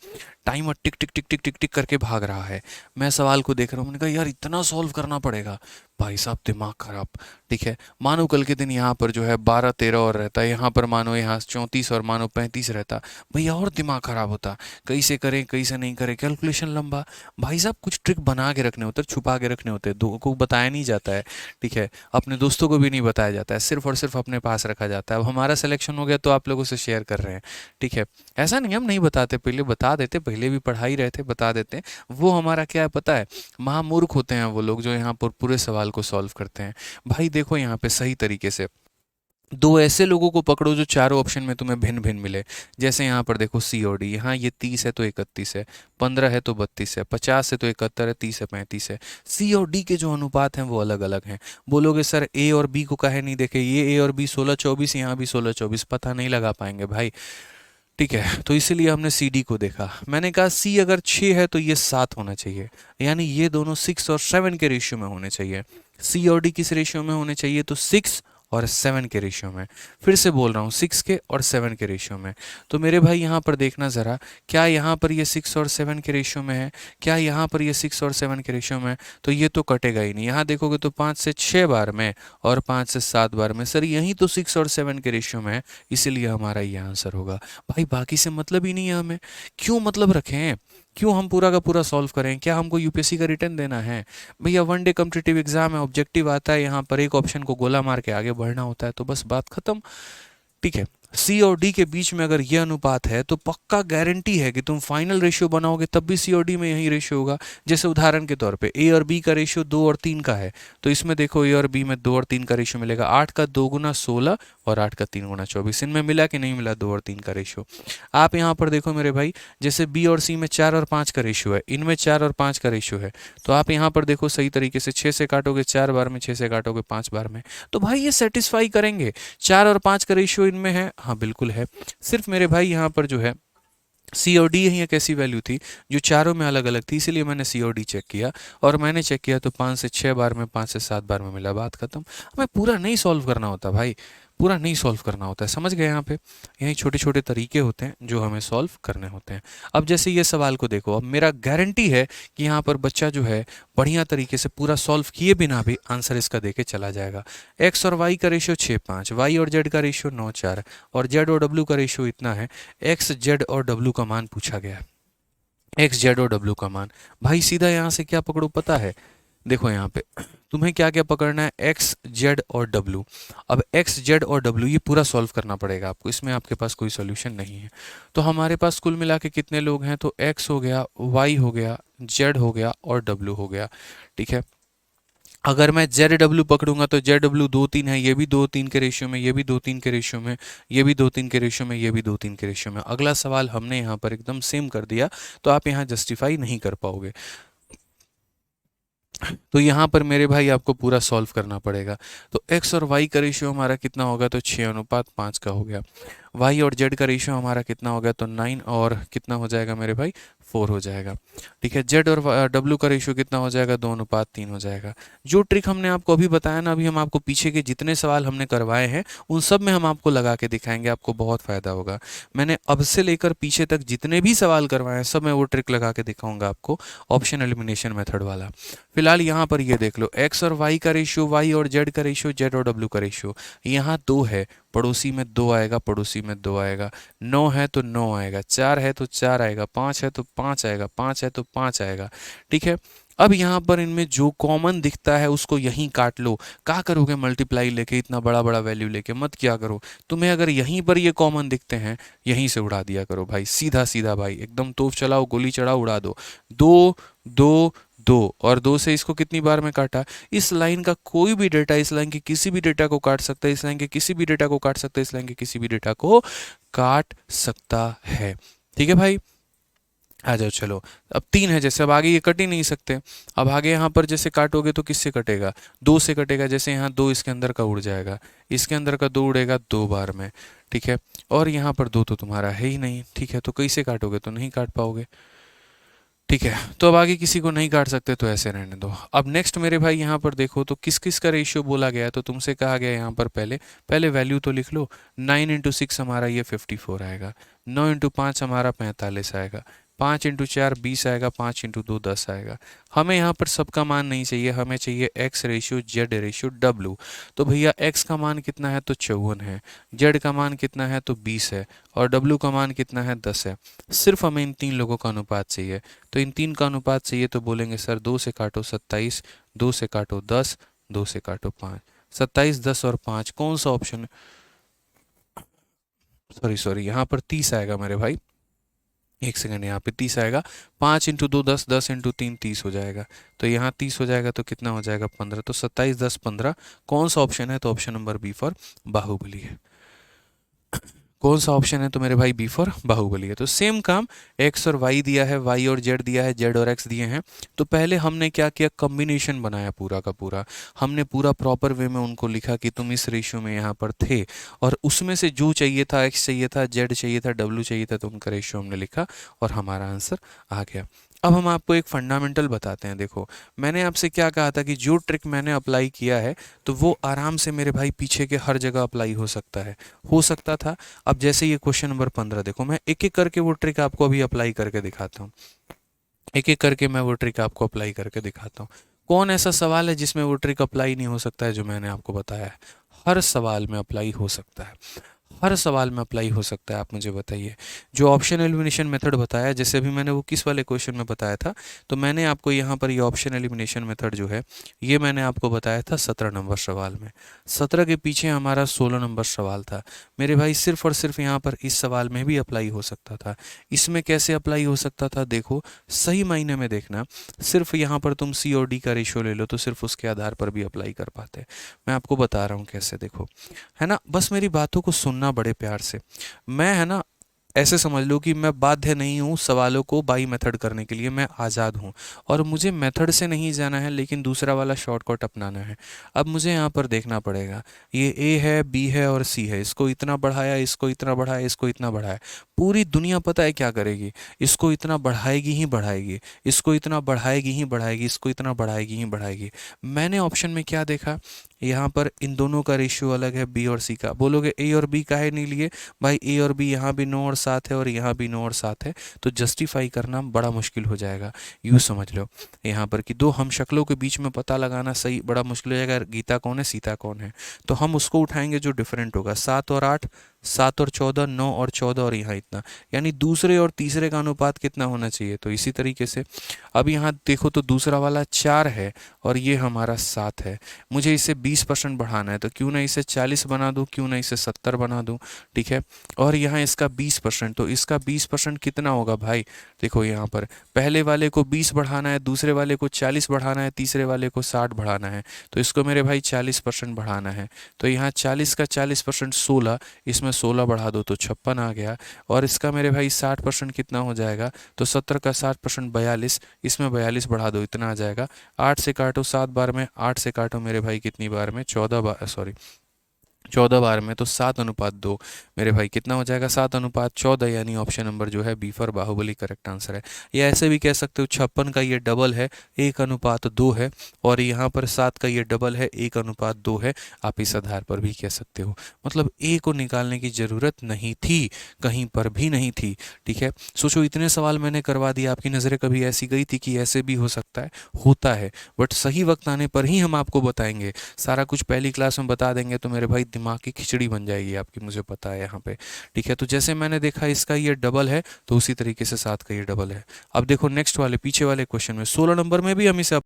टाइमर टिक टिक टिक टिक टिक टिक करके भाग रहा है, मैं सवाल को देख रहा हूँ, मैंने कहा यार इतना सॉल्व करना पड़ेगा, भाई साहब दिमाग खराब। ठीक है, मानो कल के दिन यहाँ पर जो है 12 13 और रहता, यहाँ पर मानो यहाँ 34 और मानो 35 रहता, भैया और दिमाग खराब होता। कैसे करें कैसे नहीं करें, कैलकुलेशन लंबा। भाई साहब कुछ ट्रिक बना के रखने होते, छुपा के रखने होते, दो को बताया नहीं जाता है। ठीक है, अपने दोस्तों को भी नहीं बताया जाता है, सिर्फ और सिर्फ अपने पास रखा जाता है। अब हमारा सिलेक्शन हो गया तो आप लोगों से शेयर कर रहे हैं। ठीक है, ऐसा नहीं हम नहीं बताते, पहले बता देते, पहले भी पढ़ा ही रहे थे, बता देते। वो हमारा क्या है पता है, महामूर्ख होते हैं वो लोग जो यहाँ पर पूरे सवाल को सॉल्व करते हैं। भाई देखो यहाँ पे सही तरीके से दो ऐसे लोगों को पकड़ो जो चारों ऑप्शन में तुम्हें भिन्न भिन्न मिले। जैसे यहाँ पर देखो सी और डी, यहाँ ये 30 है तो 31 है, 15 है तो 32 है, 50 है तो 71 है, 30 है 35 है। सी और डी के जो अनुपात हैं वो अलग अलग हैं। बोलोगे सर ए और बी को काहे नहीं देखे, ये ए और बी 16-24, यहाँ भी 16-24, पता नहीं लगा पाएंगे भाई। ठीक है, तो इसीलिए हमने सी डी को देखा। मैंने कहा सी अगर 6 है तो ये 7 होना चाहिए, यानी ये दोनों 6 और 7 के रेशियो में होने चाहिए। सी और डी किस रेशियो में होने चाहिए, तो 6 और 7 के रेशियो में। फिर से बोल रहा हूँ, 6 के और 7 के रेशियो में। तो मेरे भाई यहाँ पर देखना ज़रा, क्या यहाँ पर ये 6 और 7 के रेशियो में है, क्या यहाँ पर ये 6 और 7 के रेशियो में है, तो ये तो कटेगा ही नहीं। यहाँ देखोगे तो 5 से 6 बार में और 5 से 7 बार में, सर यहीं तो 6 और 7 के रेशियो में है, इसीलिए हमारा ये आंसर होगा। भाई बाकी से मतलब ही नहीं है हमें, क्यों मतलब रखें, क्यों हम पूरा का पूरा सॉल्व करें, क्या हमको यूपीएससी का रिटर्न देना है? भैया वन डे कॉम्पिटिटिव एग्जाम है, ऑब्जेक्टिव आता है, यहाँ पर एक ऑप्शन को गोला मार के आगे बढ़ना होता है, तो बस बात खत्म। ठीक है, सी और डी के बीच में अगर ये अनुपात है तो पक्का गारंटी है कि तुम फाइनल रेशियो बनाओगे तब भी सी और डी में यही रेशियो होगा। जैसे उदाहरण के तौर पे ए और बी का रेशियो 2 और 3 का है, तो इसमें देखो ए और बी में 2 और 3 का रेशियो मिलेगा, 8 का 2 गुना 16 और 8 का 3 गुना 24। इनमें मिला कि नहीं मिला 2 और 3 का रेशियो? आप यहाँ पर देखो मेरे भाई, जैसे बी और सी में 4 और 5 का रेशियो है, इनमें 4 और 5 का रेशियो है, तो आप यहाँ पर देखो सही तरीके से 6 से काटोगे 4 बार में, 6 से काटोगे 5 बार में, तो भाई ये सेटिस्फाई करेंगे। 4 और 5 का रेशियो इनमें है, हाँ बिल्कुल है। सिर्फ मेरे भाई यहाँ पर जो है सी और डी यही एक ऐसी वैल्यू थी जो चारों में अलग अलग थी, इसीलिए मैंने सी और डी चेक किया, और मैंने चेक किया तो 5 से 6 बार में, 5 से 7 बार में मिला, बात खत्म। हमें पूरा नहीं सॉल्व करना होता भाई, पूरा नहीं सॉल्व करना होता है, समझ गए? यहाँ पे यही छोटे छोटे तरीके होते हैं जो हमें सॉल्व करने होते हैं। अब जैसे ये सवाल को देखो, अब मेरा गारंटी है कि यहाँ पर बच्चा जो है बढ़िया तरीके से पूरा सॉल्व किए बिना भी आंसर इसका देके चला जाएगा। एक्स और वाई का रेशियो 6-5, वाई और जेड का रेशियो 9-4, और जेड और डब्ल्यू का रेशियो इतना है। एक्स जेड और डब्ल्यू का मान पूछा गया है, एक्स जेड और डब्ल्यू का मान। भाई सीधा यहाँ से क्या पकड़ो पता है, देखो यहाँ पे तुम्हें क्या क्या पकड़ना है, एक्स जेड और डब्ल्यू। अब एक्स जेड और डब्ल्यू ये पूरा सॉल्व करना पड़ेगा आपको, इसमें आपके पास कोई सॉल्यूशन नहीं है। तो हमारे पास कुल मिला के कितने लोग हैं, तो एक्स हो गया, वाई हो गया, जेड हो गया और डब्ल्यू हो गया। ठीक है, अगर मैं जेड डब्ल्यू पकड़ूंगा तो जेड डब्ल्यू 2-3 है, ये भी 2-3 के रेशियो में, ये भी 2-3 के रेशियो में, ये भी 2-3 के रेशियो में, ये भी 2-3 के रेशियो में। अगला सवाल हमने यहाँ पर एकदम सेम कर दिया, तो आप यहाँ जस्टिफाई नहीं कर पाओगे। तो यहाँ पर मेरे भाई आपको पूरा सॉल्व करना पड़ेगा। तो x और y का रेशियो हमारा कितना होगा, तो 6:5 का हो गया। y और z का रेशियो हमारा कितना हो गया, तो 9 और कितना हो जाएगा मेरे भाई, 4 हो जाएगा। ठीक है, z और w का रेशियो कितना हो जाएगा, 2:3 हो जाएगा। जो ट्रिक हमने आपको अभी बताया ना, अभी हम आपको पीछे के जितने सवाल हमने करवाए हैं उन सब में हम आपको लगा के दिखाएंगे, आपको बहुत फ़ायदा होगा। मैंने अब से लेकर पीछे तक जितने भी सवाल करवाए हैं सब मैं वो ट्रिक लगा के दिखाऊंगा आपको, ऑप्शन एलिमिनेशन मेथड वाला। फिलहाल यहाँ पर ये देख लो, एक्स और वाई का रेशियो, वाई और जेड का रेशियो, जेड और डब्ल्यू का रेशियो, यहाँ 2 है, पड़ोसी में 2 आएगा, पड़ोसी में 2 आएगा। 9 है तो 9 आएगा, 4 है तो 4 आएगा, 5 है तो 5 आएगा, 5 है तो 5 आएगा। ठीक है, अब यहाँ पर इनमें जो कॉमन दिखता है उसको यहीं काट लो। क्या करोगे मल्टीप्लाई लेके, इतना बड़ा बड़ा वैल्यू लेके मत क्या करो। तुम्हें अगर यहीं पर ये कॉमन दिखते हैं, यहीं से उड़ा दिया करो भाई, सीधा सीधा भाई, एकदम तोप चलाओ, गोली चढ़ाओ, उड़ा दो। 2 2 2 और 2 से इसको कितनी बार में काटा, इस लाइन का कोई भी डेटा इस लाइन के किसी भी डेटा को काट सकता है, इस लाइन के किसी भी डेटा को काट सकता है, इस लाइन के किसी भी डेटा को काट सकता है। ठीक है भाई, आ जाओ चलो। अब 3 है, जैसे अब आगे ये कट ही नहीं सकते। अब आगे यहाँ पर जैसे काटोगे तो किससे कटेगा, 2 से कटेगा। जैसे यहाँ 2 इसके अंदर का उड़ जाएगा, इसके अंदर का 2 उड़ेगा 2 बार में। ठीक है, और यहाँ पर 2 तो तुम्हारा है ही नहीं। ठीक है, तो कैसे काटोगे, तो नहीं काट पाओगे। ठीक है, तो अब आगे किसी को नहीं काट सकते तो ऐसे रहने दो। अब नेक्स्ट मेरे भाई यहाँ पर देखो, तो किस किस का रेशियो बोला गया है, तो तुमसे कहा गया यहाँ पर पहले पहले वैल्यू तो लिख लो। 9 × 6 हमारा ये 54 आएगा, 9 × 5 हमारा 45 आएगा, 5 × 4 20 आएगा, 5 × 2 10 आएगा। हमें यहाँ पर सबका मान नहीं चाहिए, हमें चाहिए x ratio, Z ratio, W. तो भैया एक्स का मान कितना है, तो 54 है, जेड का मान कितना है, तो 20 है, और डब्लू का मान कितना है, 10 है। सिर्फ हमें इन 3 लोगों का अनुपात चाहिए। तो इन 3 का अनुपात चाहिए, तो बोलेंगे सर 2 से काटो 27, 2 से काटो 10, 2 से काटो 5। 27, 10 और 5 कौन सा ऑप्शन, सॉरी सॉरी यहाँ पर 30 आएगा मेरे भाई। एक सेकंड, यहाँ पे 30 आएगा, 5 × 2 10, 10 × 3 30 हो जाएगा। तो यहाँ 30 हो जाएगा तो कितना हो जाएगा 15, तो 27 10 15। कौन सा ऑप्शन है? तो option number B for Baahubali है। कौन सा ऑप्शन है? तो मेरे भाई बी फॉर बाहुबली है। तो सेम काम, एक्स और वाई दिया है, वाई और जेड दिया है, जेड और एक्स दिए हैं। तो पहले हमने क्या किया, कॉम्बिनेशन बनाया पूरा का पूरा। हमने पूरा प्रॉपर वे में उनको लिखा कि तुम इस रेशियो में यहाँ पर थे, और उसमें से जो चाहिए था, एक्स चाहिए था, जेड चाहिए था, डब्ल्यू चाहिए था, तो उनका रेशियो हमने लिखा और हमारा आंसर आ गया। अब हम आपको एक फंडामेंटल बताते हैं। देखो, मैंने आपसे क्या कहा था कि जो ट्रिक मैंने अप्लाई किया है तो वो आराम से मेरे भाई पीछे के हर जगह अप्लाई हो सकता है, हो सकता था। अब जैसे ये क्वेश्चन नंबर 15 देखो, मैं एक एक करके वो ट्रिक आपको अभी अप्लाई करके दिखाता हूँ। एक एक करके मैं वो ट्रिक आपको अप्लाई करके दिखाता हूँ। कौन ऐसा सवाल है जिसमें वो ट्रिक अप्लाई नहीं हो सकता है जो मैंने आपको बताया है? हर सवाल में अप्लाई हो सकता है, हर सवाल में अप्लाई हो सकता है। आप मुझे बताइए, जो ऑप्शन एलिमिनेशन मेथड बताया, जैसे अभी मैंने वो किस वाले क्वेश्चन में बताया था, तो मैंने आपको यहाँ पर ये ऑप्शन एलिमिनेशन मेथड जो है, ये मैंने आपको बताया था 17 नंबर सवाल में। 17 के पीछे हमारा 16 नंबर सवाल था मेरे भाई। सिर्फ और सिर्फ यहाँ पर इस सवाल में भी अप्लाई हो सकता था। इसमें कैसे अप्लाई हो सकता था? देखो, सही मायने में देखना, सिर्फ यहाँ पर तुम सी और डी का रेशियो ले लो तो सिर्फ उसके आधार पर भी अप्लाई कर पाते। मैं आपको बता रहा हूँ कैसे, देखो, है ना, बस मेरी बातों को सुनना बड़े प्यार से। मैं, है ना, ऐसे समझ लो कि मैं बाध्य नहीं हूँ सवालों को बाई मेथड करने के लिए, मैं आज़ाद हूँ। और मुझे मेथड से नहीं जाना है, लेकिन दूसरा वाला शॉर्टकट अपनाना है। अब मुझे यहाँ पर देखना पड़ेगा, ये ए है, बी है और सी है, इसको इतना बढ़ाया, इसको इतना बढ़ाया, इसको इतना बढ़ाया। पूरी दुनिया पता है क्या करेगी? इसको इतना बढ़ाएगी ही बढ़ाएगी, इसको इतना बढ़ाएगी ही बढ़ाएगी, इसको इतना बढ़ाएगी ही बढ़ाएगी। मैंने ऑप्शन में क्या देखा? यहाँ पर इन दोनों का रेशियो अलग है, बी और सी का। बोलोगे ए और बी काहे नहीं लिए? भाई ए और बी यहाँ भी 9 और 7 है और यहाँ भी 9 और 7 है, तो जस्टिफाई करना बड़ा मुश्किल हो जाएगा। यूँ समझ लो यहाँ पर कि दो हम शक्लों के बीच में पता लगाना सही बड़ा मुश्किल हो जाएगा, गीता कौन है, सीता कौन है। तो हम उसको उठाएंगे जो डिफरेंट होगा, 7 और 8, 7 और 14, 9 और 14, और यहाँ इतना, यानी दूसरे और तीसरे का अनुपात कितना होना चाहिए? तो इसी तरीके से अब यहाँ देखो तो दूसरा वाला 4 है और ये हमारा 7 है। मुझे इसे 20% बढ़ाना है, तो क्यों ना इसे 40 बना दूँ, क्यों ना इसे 70 बना दूँ, ठीक है। और यहाँ इसका 20%, तो इसका 20% कितना होगा भाई? देखो यहाँ पर पहले वाले को 20 बढ़ाना है, दूसरे वाले को 40 बढ़ाना है, तीसरे वाले को 60 बढ़ाना है, तो इसको मेरे भाई 40% बढ़ाना है। तो यहाँ 40 का 40% 16, इसमें 16 बढ़ा दो तो 56 आ गया। और इसका मेरे भाई 60% कितना हो जाएगा? तो 70 का 60% 42, इसमें 42 बढ़ा दो, इतना आ जाएगा। 8 से काटो 7 बार में, 8 से काटो मेरे भाई कितनी बार में? 14 बार, सॉरी 14 बार में, तो 7:2 मेरे भाई कितना हो जाएगा? 7:14, यानी ऑप्शन नंबर जो है B for Baahubali correct answer है। या ऐसे भी कह सकते हो 56 का ये डबल है, 1:2 है, और यहाँ पर 7 का ये डबल है, 1:2 है। आप इस आधार पर भी कह सकते हो। मतलब ए को निकालने की ज़रूरत नहीं थी, कहीं पर भी नहीं थी, ठीक है। सोचो, इतने सवाल मैंने करवा दिया, आपकी नज़रें कभी ऐसी गई थी कि ऐसे भी हो सकता है? होता है, बट सही वक्त आने पर ही हम आपको बताएंगे। सारा कुछ पहली क्लास में बता देंगे तो मेरे भाई दिमाग की खिचड़ी बन जाएगी आपकी, मुझे पता है यहाँ पे, ठीक है। तो जैसे मैंने देखा इसका ये डबल है, तो उसी तरीके से 7 का ये डबल है। अब देखो नेक्स्ट वाले पीछे वाले क्वेश्चन में 16 नंबर में भी हम इसे